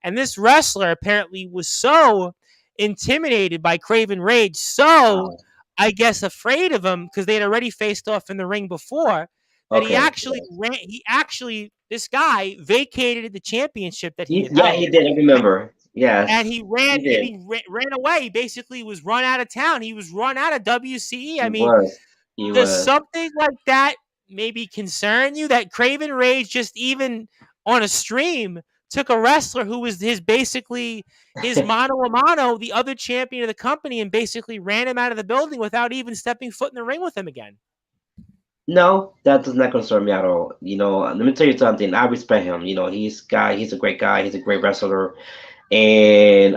and this wrestler apparently was so intimidated by Craven Rage, so Wow. I guess afraid of him because they had already faced off in the ring before. That he Okay. actually ran. This guy vacated the championship that he had Yeah, he held, did. I remember. and Yes, he ran he and did. he ran away. He basically was run out of town. He was run out of WCE. I He mean, was. He does was. something like that maybe concern you? That Craven Rage just even on a stream took a wrestler who was his basically his mano a mano, the other champion of the company, and basically ran him out of the building without even stepping foot in the ring with him again. No, that does not concern me at all. Let me tell you something. I respect him. He's a great guy. He's a great wrestler. And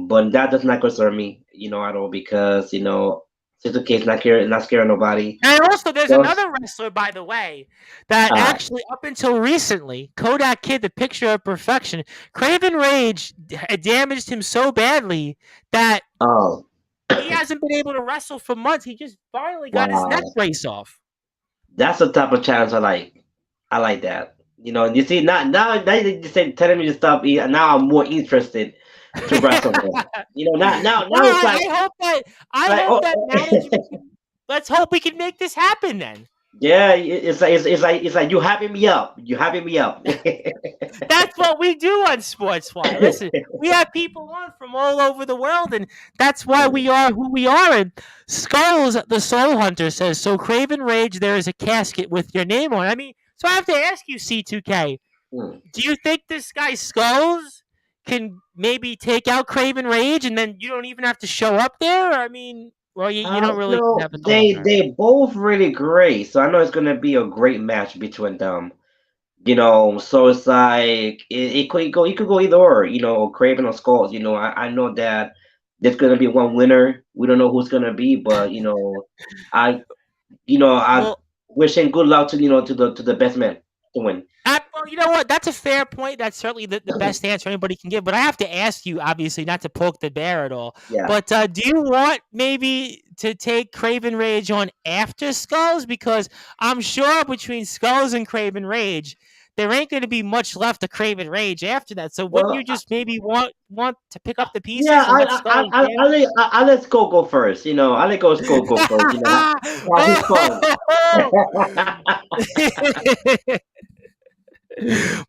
but that does not concern me, at all because Sister K's not scaring nobody. And also, there's Just another wrestler, by the way, that uh actually, up until recently, Kodak Kid, the picture of perfection, Craven Rage damaged him so badly that oh he hasn't been able to wrestle for months. He just finally got his neck wow. brace off. That's the type of challenge I like. I like that. You see, now you just say telling me to stop eating. Now I'm more interested to wrestle him. Now Well, it's I hope that like oh, management. Let's hope we can make this happen then. Yeah, it's like you having me up. You having me up. That's what we do on Sportswire. Listen, we have people on from all over the world, and that's why we are who we are. And Skulls, the Soul Hunter, says, "So Craven Rage, there is a casket with your name on it." I mean, so I have to ask you, C2K, Hmm. do you think this guy Skulls can maybe take out Craven Rage, and then you don't even have to show up there? I mean, well, you don't really No, have a thought on they that. they both really great, so I know it's gonna be a great match between them. So it's like it could go either or, or Craven or Skulls. I know that there's gonna be one winner. We don't know who's gonna be, but I I Well, wish him good luck to the best man to win. Well, you know what? That's a fair point. That's certainly the best answer anybody can give. But I have to ask you, obviously, not to poke the bear at all. Yeah. But do you want maybe to take Craven Rage on after Skulls? Because I'm sure between Skulls and Craven Rage, there ain't going to be much left of Craven Rage after that. So wouldn't you Well, just maybe want to pick up the yeah, pieces and let Skulls down? I let Skull go first. I let Skull go first. Have his fun.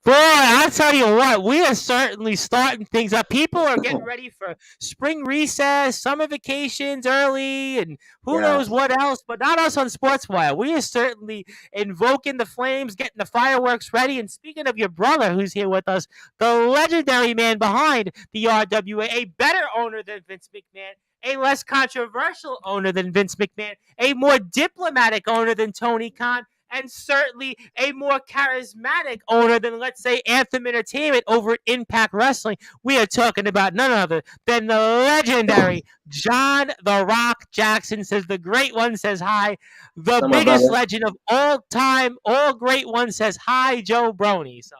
Boy, I'll tell you what, we are certainly starting things up. People are getting ready for spring recess, summer vacations early, and who knows Yes. what else, but not us on Sportswire. We are certainly invoking the flames, getting the fireworks ready. And speaking of your brother who's here with us, the legendary man behind the RWA, a better owner than Vince McMahon, a less controversial owner than Vince McMahon, a more diplomatic owner than Tony Khan, and certainly a more charismatic owner than, let's say, Anthem Entertainment over at Impact Wrestling. We are talking about none other than the legendary John The Rock Jackson. Says the great one says hi. The So my biggest brother. legend of all time, all great one says hi, Joe Brony. So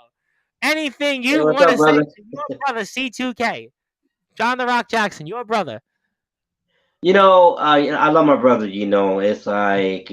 anything Hey, you what's want up, to say brother? to your brother, C2K, John The Rock Jackson, your brother. I love my brother. It's like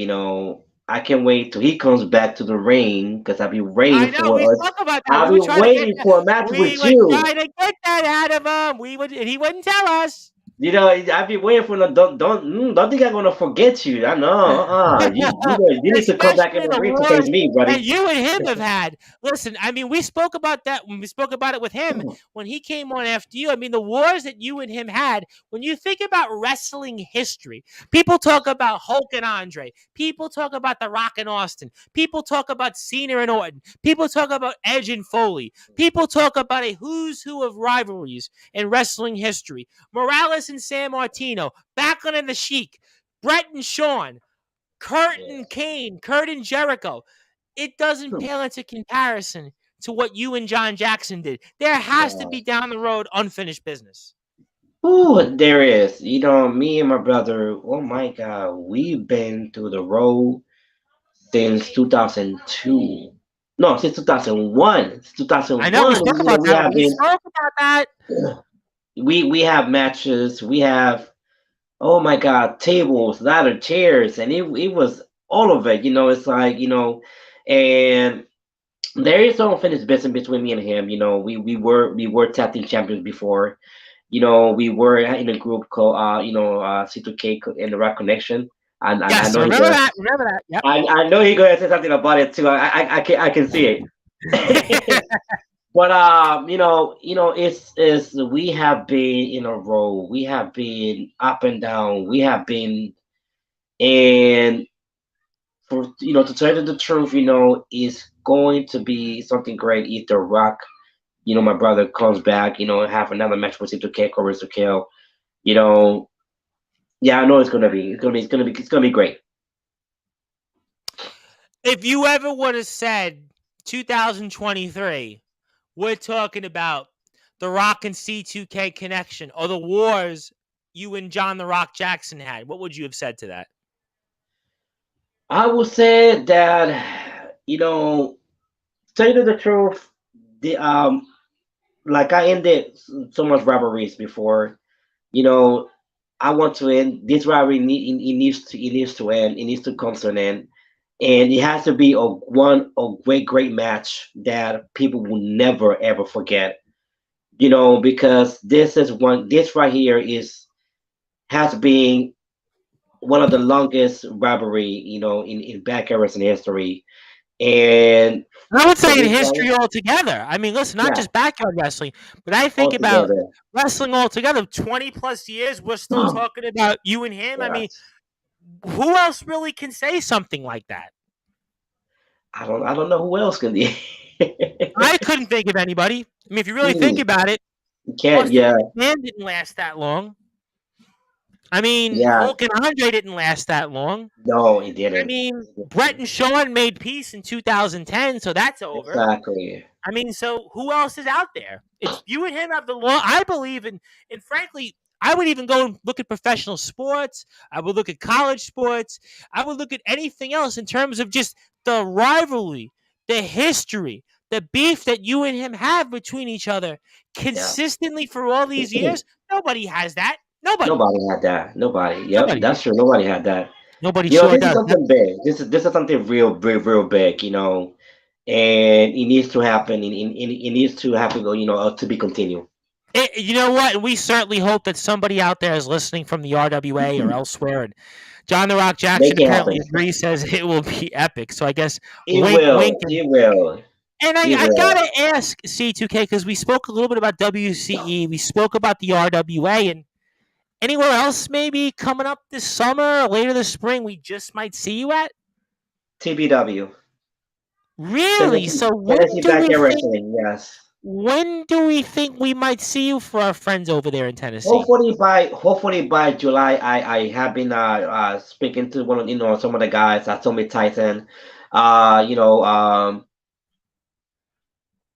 I can't wait till he comes back to the ring because I've been waiting I know we for us. spoke about that. I've We were been trying to get waiting that. for a match We with were you. trying to get that out of him. And he wouldn't tell us. I've been waiting for don't think I'm gonna forget you. I know. You need to come back in Especially the the ring to face wars me, that buddy. you and him have had. Listen, I mean, we spoke about that when we spoke about it with him when he came on after you. I mean, the wars that you and him had, when you think about wrestling history, people talk about Hulk and Andre. People talk about The Rock and Austin. People talk about Cena and Orton. People talk about Edge and Foley. People talk about a who's who of rivalries in wrestling history. Morales and San Martino, Backlund and the Sheik, Brett and Shawn, Kurt and Yes. Kane, Kurt and Jericho. It doesn't pale into comparison to what you and John Jackson did. There has to be Yes. down the road unfinished business. Ooh, there is. Me and my brother, oh my God, we've been through the road since 2002. No, since 2001. Since I know we 2001, spoke about we that. have We been spoke about that. we have matches. We have, oh my God, tables, ladder, chairs, and it was all of it. It's like, and there is some unfinished business between me and him. We were tag team champions before. We were in a group called C2K in the Rock Connection. And I Yes, know he remember gonna that. Remember that. Yep. I know he gonna say something about it too. I can see it. But it's we have been in a row. We have been up and down. We have been, and for to tell you the truth, it's going to be something great if The Rock, my brother comes back, have another match with C2K or to kill. You know, yeah, I know it's gonna be great. If you ever would have said 2023, we're talking about the Rock and C2K connection or the wars you and John the Rock Jackson had, what would you have said to that? I will say that tell you the truth, the like I ended so much rivalries before. You know, I want to end this rivalry. It needs to end. It needs to come to an end, and it has to be a great match that people will never ever forget. Because this right here is has been one of the longest rivalry, in backyard wrestling history. And I would for say in me, history altogether. I mean, listen, not yeah, just backyard wrestling, but I think about altogether, wrestling altogether. 20 plus years, we're still talking about you and him. I mean, yes. who else really can say something like that? I don't know who else can be. I couldn't think of anybody. I mean, if you really think Hmm, about it, can't, Austin yeah, McMahon didn't last that long. I mean, yeah, Hulk and Andre didn't last that long. no, he I didn't. mean, Brett and Shawn made peace in 2010, so that's over. Exactly. I mean, so who else is out there? It's you and him have the law. I believe in, and frankly, I would even go and look at professional sports. I would look at college sports. I would look at anything else in terms of just the rivalry, the history, the beef that you and him have between each other Yeah. consistently for all these years. Nobody has that. Nobody. Nobody had that. Nobody. Yep, Nobody. that's true. Nobody had that. Nobody sure This is does. something big. This is something real, real, real big. And it needs to happen. It needs to happen. To be continued. You know what? We certainly hope that somebody out there is listening from the RWA or elsewhere. And John the Rock Make Jackson it happen. apparently agrees, says it will be epic. So I guess It wink, wink. will. It will. And It I will. gotta ask C2K because we spoke a little bit about WCE, we spoke about the RWA, and anywhere else maybe coming up this summer or later this spring we just might see you at. TBW. Really? Tennessee, So Tennessee Backyard Wrestling. Yes. when do we think we might see you for our friends over there in Tennessee? Hopefully by July, I have been speaking to one of some of the guys at Tommy Titan. Uh, you know um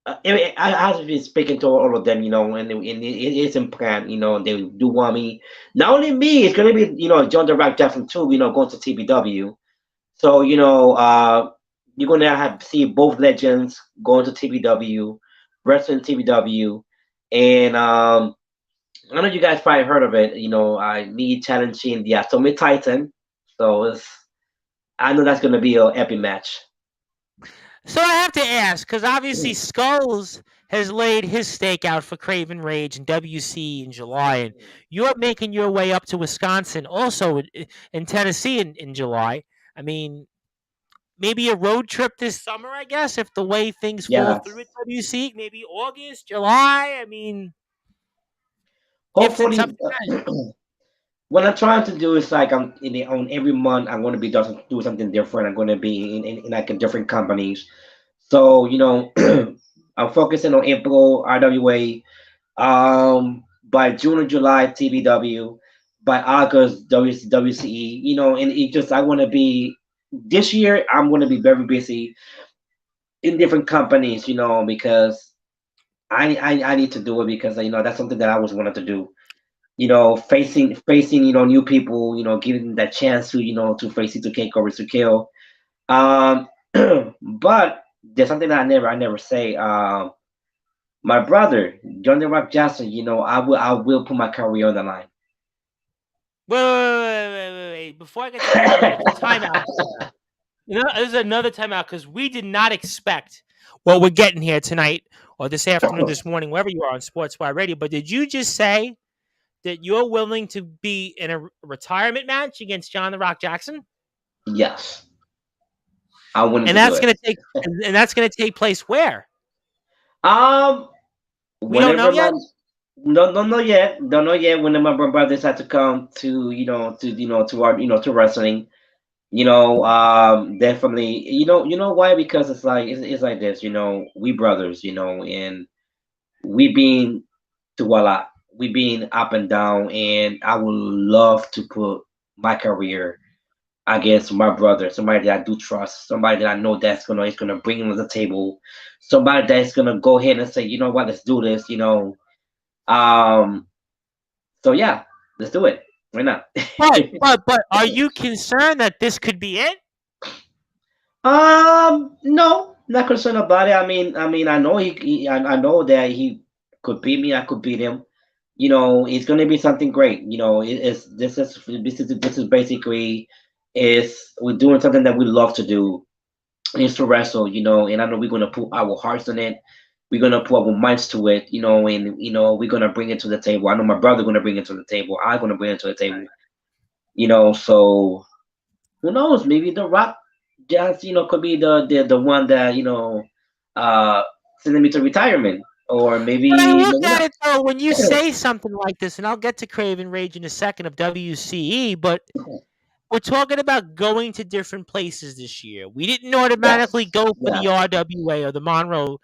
I have been speaking to all of them, and it is in plan. They do want me. Not only me, it's gonna be John the Rock Jackson too. Going to TBW. So you're gonna have see both legends going to TBW, wrestling TBW, and I know you guys probably heard of it. Me challenging the Atomic Titan. So I know that's gonna be an epic match. So I have to ask, because obviously Skulls has laid his stake out for Craven Rage and WC in July, and you're making your way up to Wisconsin, also in Tennessee in July. I mean, maybe a road trip this summer, I guess, if the way things fall Yeah. through at WC, maybe August, July. I mean, ifs and Hopefully, something. what I'm trying to do is like on every month I'm going to be do something different. I'm going to be in like in different companies. So I'm focusing on April RWA. By June or July TBW. By August WCE. And it just I want to be this year. I'm going to be very busy in different companies. Because I need to do it because that's something that I always wanted to do. Facing new people, giving them that chance to to face C2K Cobras to kill. Um, but there's something that I never say. My brother, John the Rock Jackson, I will put my career on the line. Wait. Before I get to that, okay, timeout. This is another timeout because we did not expect what we're getting here tonight or this afternoon, this morning, wherever you are on Sportswire Radio. But did you just say that you're willing to be in a retirement match against John the Rock Jackson? Yes, I wanted And to do that's it. gonna take place where? Um, We don't know whenever my yet. don't know yet, don't know yet. When my brothers had to come to to our to wrestling, definitely you know why, because it's like this, we brothers, and we been through a lot, we been up and down, and I would love to put my career against my brother, somebody that I do trust, somebody that I know that's gonna is gonna bring him to the table, somebody that's gonna go ahead and say, you know what, let's do this. Um, so yeah, let's do it. Why not? But are you concerned that this could be it? No, not concerned about it. I mean, I know I know that he could beat me. I could beat him. It's gonna be something great. This is basically is we're doing something that we love to do. Is to wrestle. And I know we're gonna put our hearts in it. We're gonna put our minds to it. And we're gonna bring it to the table. I know my brother gonna bring it to the table. I'm gonna bring it to the table. So who knows? Maybe The Rock just could be the one that uh sending me to retirement, or But I maybe look no one at it though, when you else. say something like this, and I'll get to Craven Rage in a second of WCE, but we're talking about going to different places this year. We didn't automatically Yes, go for yeah, the RWA or the Monroe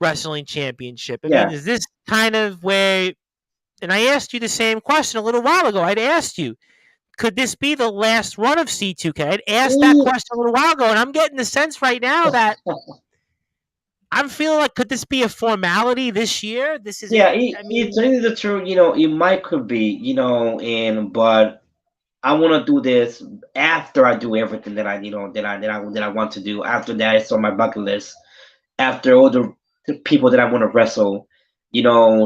Wrestling Championship. I mean, yeah. is this kind of where? And I asked you the same question a little while ago. I'd asked you, could this be the last run of C2K? I'd asked that Mm, question a little while ago, and I'm getting the sense right now that I'm feeling like, could this be a formality this year? This is yeah, it. I it's mean, really the truth. It might could be, and but I want to do this after I do everything that I want to do. After that, it's on my bucket list. After all the people that I want to wrestle,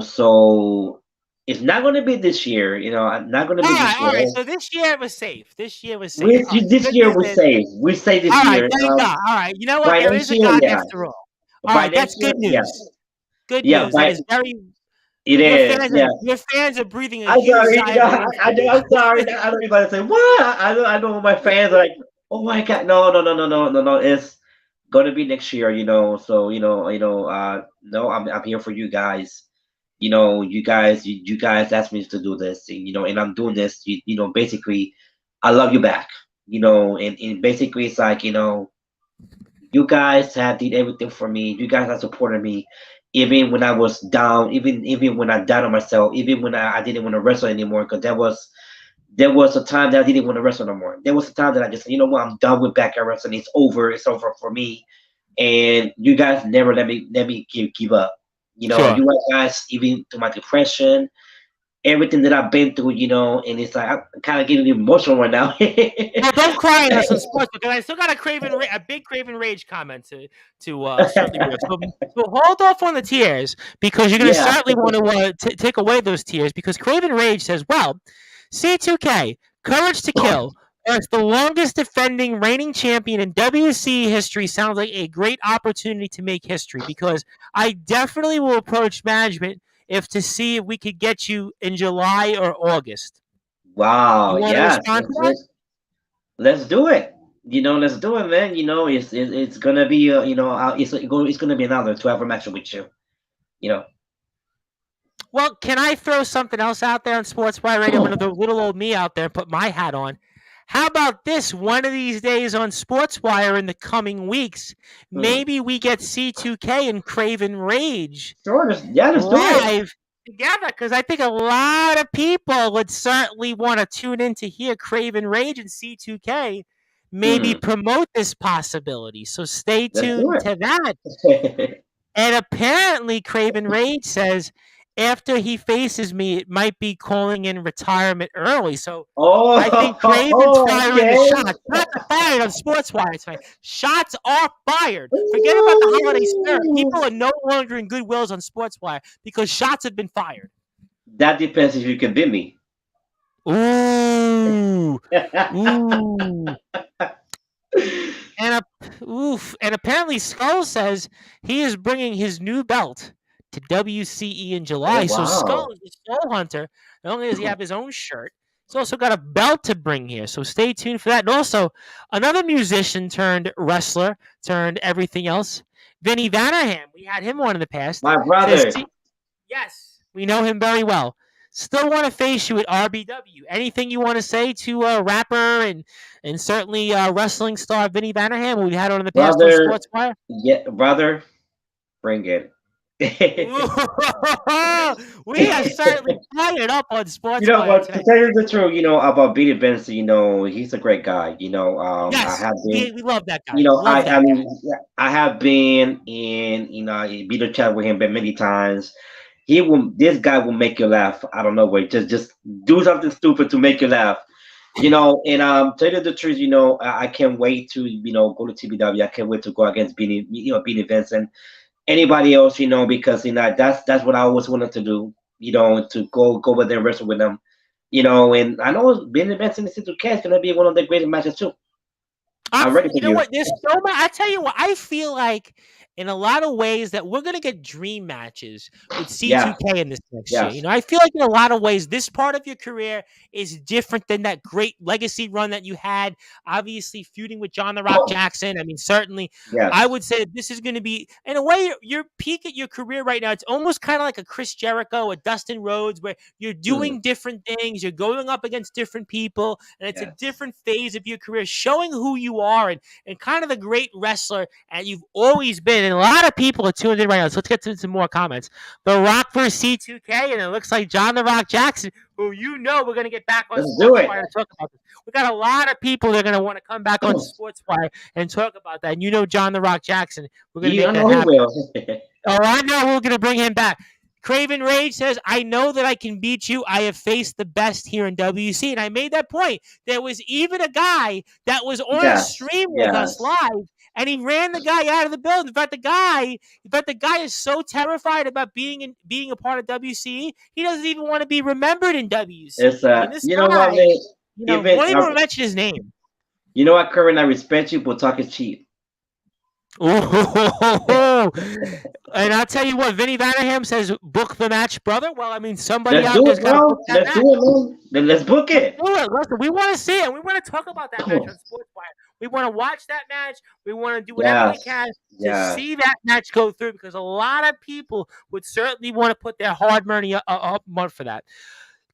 so it's not going to be this year. I'm not going to be this all year. right. So this year was safe. This year was safe. We All right. The this good year news we is, save. We save this all right. year. Thank God. All right. You know what? By There next is a year, God yeah. after all. All By right. That's next year, good yeah, news. Good yeah. news. That By is very. it is, yeah. Your fans are breathing a I'm huge sorry. sigh of relief I right know. now. I'm sorry. I don't even say what. I know my fans are like, oh my god, no, no, no, no, no, no, no. It's gonna be next year. So no, I'm here for you guys. You guys asked me to do this, and I'm doing this. Basically, I love you back. And basically it's like you guys have did everything for me. You guys have supported me, even when I was down, even when I doubted myself, even when I didn't want to wrestle anymore. Because there was a time that I didn't want to wrestle no more. There was a time that I just said, you know what, I'm done with backyard wrestling. It's over. It's over for me. And you guys never let me give up. Sure. You guys, even through my depression, everything that I've been through, and it's like I'm kind of getting emotional right now. Well, don't cry on us on sports because I still got a big Craven Rage comment to certainly read. So hold off on the tears because you're going to Yeah. certainly want to take away those tears because Craven Rage says, well, C2K, Courage to Kill, as the longest defending reigning champion in WC history sounds like a great opportunity to make history because I definitely will approach management if to see if we could get you in July or August. Wow. You want to Yes. respond to that? Let's do it. Let's do it, man. It's gonna be it's gonna be another 12 match with you. You know. Well, can I throw something else out there on Sportswire Radio? I'm going to throw little old me out there and put my hat on. How about this? One of these days on Sportswire in the coming weeks, Hmm. maybe we get C2K and Craven Rage Sure. Let's do it. live together because I think a lot of people would certainly want to tune in to hear Craven Rage and C2K maybe Hmm. promote this possibility. So stay Let's do tuned to that. it. And apparently, Craven Rage says after he faces me, it might be calling in retirement early. So I think Craven's Oh, firing the okay. shots. Shots are fired on SportsWire tonight. Shots are fired. Forget about the holiday spirit. People Ooh. are no longer in good wills on SportsWire because shots have been fired. That depends if you can beat me. Ooh, ooh. And and apparently Skull says he is bringing his new belt to WCE in Oh July. So Skull wow. is the Soul Hunter. Not only does he have his own shirt, he's also got a belt to bring here. So stay tuned for that. And also another musician turned wrestler turned everything else, Vinny Vanahan. We had him on in the past. My Says brother. yes, we know him very well. Still want to face you at RBW. Anything you want to say to rapper and certainly wrestling star Vinny Vanahan, who we had on in the past on Brother. Sportswire? Yeah, brother. Bring it. We are certainly fired up on Sportswire But to today. tell you the truth, about Billy Benson, he's a great guy. I Yes, have been, we love that guy. Love I that guy. mean, I have been in, I be to chat with him many times. This guy will make you laugh. I don't know, wait, just do something stupid to make you laugh. And tell you the truth, I can't wait to, go to TBW. I can't wait to go against Billy Benson, anybody else, because that's what I always wanted to do, to go over there and wrestle with them, and I know Billy Benson and C2K is gonna be one of the greatest matches too. I'm ready for You know you. what? There's so much. I tell you what, I feel like in a lot of ways that we're gonna get dream matches with Yeah. C2K in this next year. Yes. I feel like in a lot of ways, this part of your career is different than that great legacy run that you had. Obviously, feuding with John the Rock Jackson. I mean, certainly, I Yes. would say that this is going to be, in a way, your peak at your career right now. It's almost kind of like a Chris Jericho, a Dustin Rhodes, where you're Mm. doing different things, you're going up against different people, and it's a Yes. different phase of your career, showing who you are and kind of the great wrestler and you've always been. And a lot of people are tuned in right now. So let's get to some more comments. The Rock versus C2K, and it looks like John the Rock Jackson, who we're going to get back on Let's do it. Sportswire to talk about this. We got a lot of people that are going to want to come back on Sportswire and talk about that. And John the Rock Jackson, we're going to You make don't that know he happen. will. Oh, I know we're going to bring him back. Craven Rage says, I know that I can beat you. I have faced the best here in WC. And I made that point. There was even a guy that was on a Yes. stream with us Yes. live, and he ran the guy out of the building. In fact, the guy is so terrified about being a part of WCE, he doesn't even want to be remembered in It's WCE. I mean, this you know what, guy, man? Even won't even want to mention his name. you know what, Curran, I respect you, but talking cheap. Oh, and I'll tell you what, Vinny Vanderham says, book the match, brother. Well, I mean, somebody Let's out do there's it, got to book bro. that Let's do match. it, man. Then let's book it. Do it. Listen, we want to see it. We want to talk about that match on Sportswire. We want to watch that match. We want to do whatever we Yes. can to Yes. see that match go through because a lot of people would certainly want to put their hard money up for that.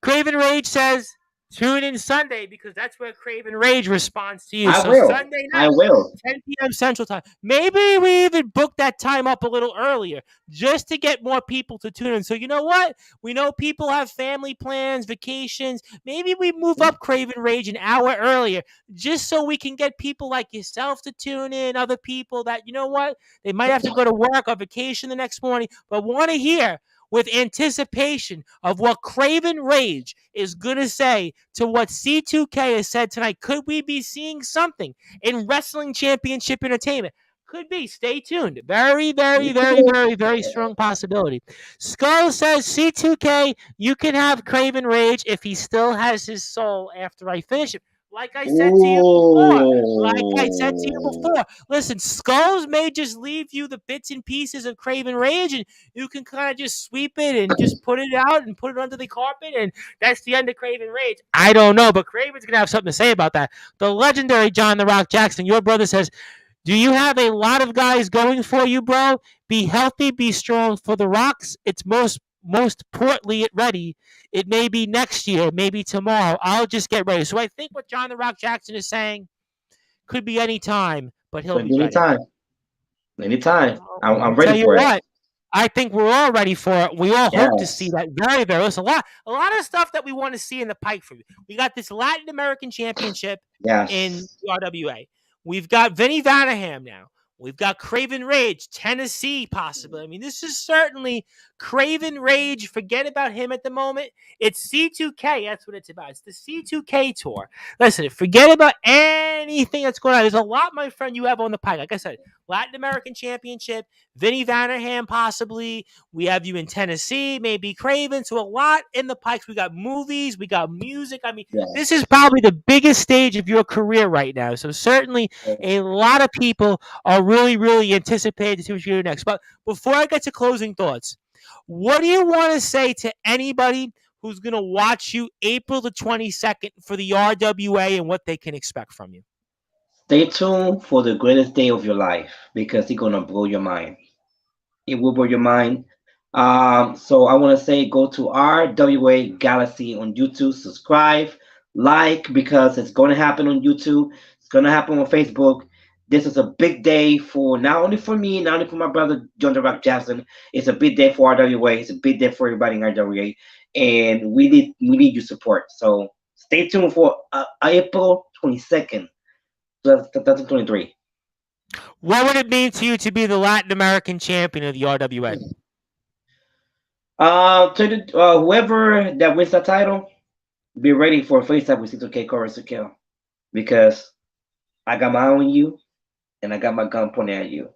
Craven Rage says, tune in Sunday because that's where Craven Rage responds to you. I So will. Sunday I night, will. 10 p.m. Central Time. Maybe we even book that time up a little earlier just to get more people to tune in. So you know what? We know people have family plans, vacations. Maybe we move up Craven Rage an hour earlier just so we can get people like yourself to tune in, other people that, you know what? They might have to go to work or vacation the next morning, but want to hear with anticipation of what Craven Rage is going to say to what C2K has said tonight. Could we be seeing something in Wrestling Championship Entertainment? Could be. Stay tuned. Very, very, very, very, very strong possibility. Skull says, C2K, you can have Craven Rage if he still has his soul after I finish him. Like I said to you before. Listen, Skulls may just leave you the bits and pieces of Craven Rage, and you can kind of just sweep it and just put it out and put it under the carpet, and that's the end of Craven Rage. I don't know, but Craven's going to have something to say about that. The legendary John the Rock Jackson, your brother says, do you have a lot of guys going for you, bro? Be healthy, be strong for the Rocks. It's most importantly it ready. It may be next year, maybe tomorrow. I'll just get ready. So I think what John the Rock Jackson is saying could be any time, but he'll Could be be ready. anytime. Anytime. I'm I'll ready tell you for it. what. I think we're all ready for it. We all hope to see that. Very, very. Listen, a lot of stuff that we want to see in the pike for you. We got this Latin American Championship in RWA. We've got Vinny Vanderham now. We've got Craven Rage, Tennessee, possibly. I mean, this is certainly Craven Rage. Forget about him at the moment. It's C2K. That's what it's about. It's the C2K tour. Listen, forget about anything that's going on. There's a lot, my friend, you have on the pike. Like I said, Latin American Championship, Vinny Vanderham, possibly. We have you in Tennessee, maybe Craven. So a lot in the pikes. We got movies, we got music. I mean, this is probably the biggest stage of your career right now. So certainly a lot of people are really, really anticipating to see what you do next. But before I get to closing thoughts, what do you want to say to anybody who's going to watch you April the 22nd for the RWA and what they can expect from you? Stay tuned for the greatest day of your life because it's gonna blow your mind. It will blow your mind. So I want to say go to RWA Galaxy on YouTube, subscribe, like because it's going to happen on YouTube. It's going to happen on Facebook. This is a big day for not only for me, not only for my brother John the Rock Jackson. It's a big day for RWA. It's a big day for everybody in RWA, and we need your support. So stay tuned for April 22nd, 2023. What would it mean to you to be the Latin American champion of the RWA? Whoever that wins the title, be ready for a face up with C2K Chorus to kill. Because I got my eye on you and I got my gun pointed at you.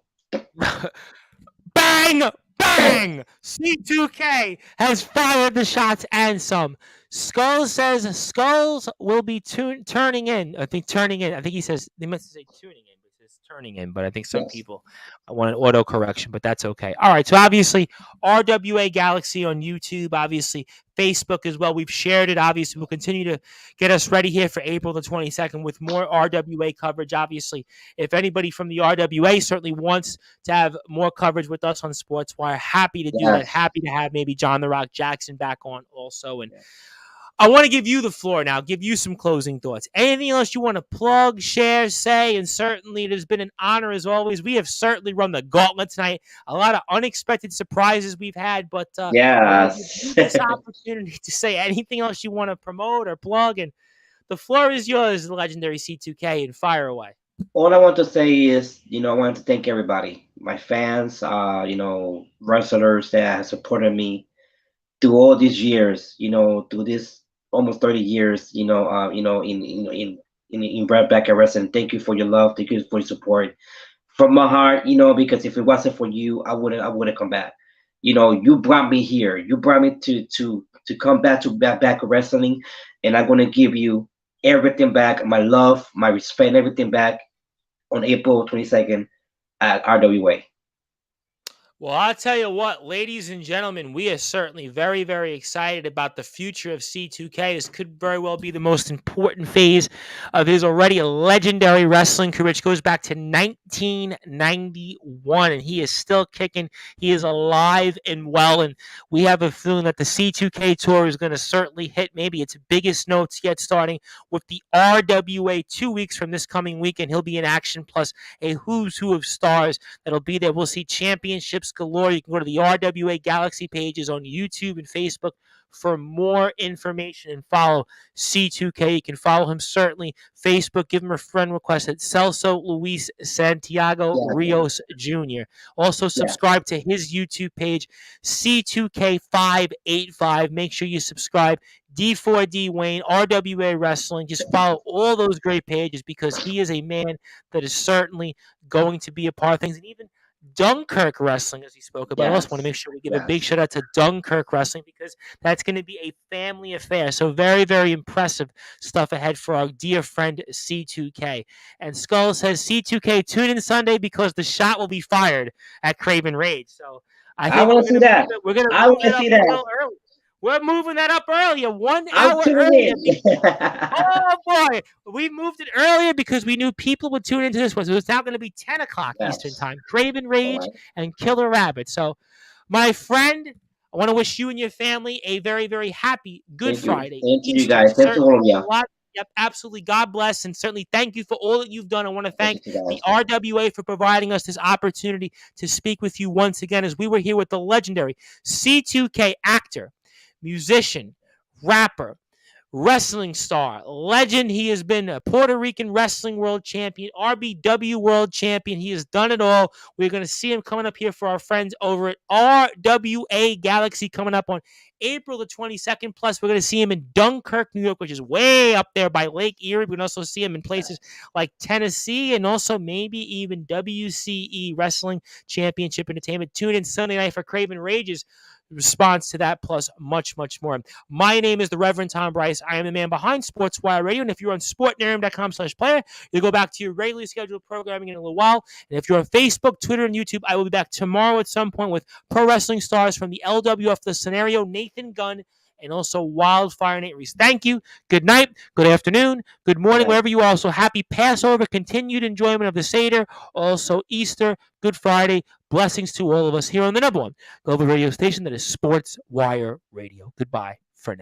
Bang! Bang! Bang! C2K has fired the shots and some. Skulls says Skulls will be turning in. I think turning in. I think he says they must say tuning in, but it says turning in. But I think some Yes. people want an auto correction, but that's okay. All right. So obviously RWA Galaxy on YouTube, obviously Facebook as well. We've shared it. Obviously, we'll continue to get us ready here for April the 22nd with more RWA coverage. Obviously, if anybody from the RWA certainly wants to have more coverage with us on Sportswire, happy to do that. Yes. Happy to have maybe John the Rock Jackson back on also. And Yes. I want to give you the floor now, give you some closing thoughts. Anything else you want to plug, share, say? And certainly it has been an honor as always. We have certainly run the gauntlet tonight. A lot of unexpected surprises we've had, but I want to give Yes. you this opportunity to say anything else you want to promote or plug. And the floor is yours, the legendary C2K, and fire away. All I want to say is, I want to thank everybody, my fans, wrestlers that have supported me through all these years, through this almost 30 years, in Brad Black and Wrestling. Thank you for your love. Thank you for your support. From my heart, because if it wasn't for you, I wouldn't come back. You brought me here. You brought me to come back to back wrestling, and I'm gonna give you everything back, my love, my respect, everything back on April 22nd at RWA. Well, I'll tell you what, ladies and gentlemen, we are certainly very, very excited about the future of C2K. This could very well be the most important phase of his already legendary wrestling career, which goes back to 1991, and he is still kicking. He is alive and well, and we have a feeling that the C2K tour is going to certainly hit maybe its biggest notes yet, starting with the RWA 2 weeks from this coming weekend. He'll be in action, plus a who's who of stars that'll be there. We'll see championships galore. You can go to the RWA Galaxy pages on YouTube and Facebook for more information and follow C2K. You can follow him certainly Facebook. Give him a friend request at Celso Luis Santiago Yeah, Rios Jr. Also yeah, subscribe to his YouTube page, C2K585. Make sure you subscribe. D4D Wayne, RWA Wrestling. Just follow all those great pages because he is a man that is certainly going to be a part of things. And even Dunkirk Wrestling, as he spoke about. I also want to yes, make sure we give a big yes. shout out to Dunkirk Wrestling because that's going to be a family affair. So very, very impressive stuff ahead for our dear friend C2K. And Skull says C2K tune in Sunday because the shot will be fired at Craven Rage. So I I think want to see that. we're gonna I move want it to up see a that. little early. We're moving that up earlier, one I'm hour earlier. tuning in. Oh boy, we moved it earlier because we knew people would tune into this one. So it's now going to be 10 o'clock Eastern Yes. time. Craven All Rage right. and Killer Rabbit. So, my friend, I want to wish you and your family a very, very happy Good Thank you. Friday, Thank you, Easter. guys. Thank you, Certainly all of a you. lot. Yep, absolutely. God bless, and certainly thank you for all that you've done. I want to Thank thank you, the guys. RWA for providing us this opportunity to speak with you once again as we were here with the legendary C2K actor, musician, rapper, wrestling star, legend. He has been a Puerto Rican wrestling world champion, RBW world champion. He has done it all. We're going to see him coming up here for our friends over at RWA Galaxy coming up on April the 22nd. Plus, we're going to see him in Dunkirk, New York, which is way up there by Lake Erie. We can also see him in places like Tennessee and also maybe even WCE Wrestling Championship Entertainment. Tune in Sunday night for Craven Rage's response to that, plus much, much more. My name is the Reverend Tom Bryce. I am the man behind Sportswire Radio. And if you're on sportnarium.com/player, you'll go back to your regularly scheduled programming in a little while. And if you're on Facebook, Twitter, and YouTube, I will be back tomorrow at some point with pro wrestling stars from the LWF, the scenario, Nathan Gunn, and also Wildfire Nate Reese. Thank you. Good night, good afternoon, good All morning, right. wherever you are. Also, happy Passover, continued enjoyment of the Seder, also Easter, Good Friday. Blessings to all of us here on the number one global radio station that is Sports Wire Radio. Goodbye.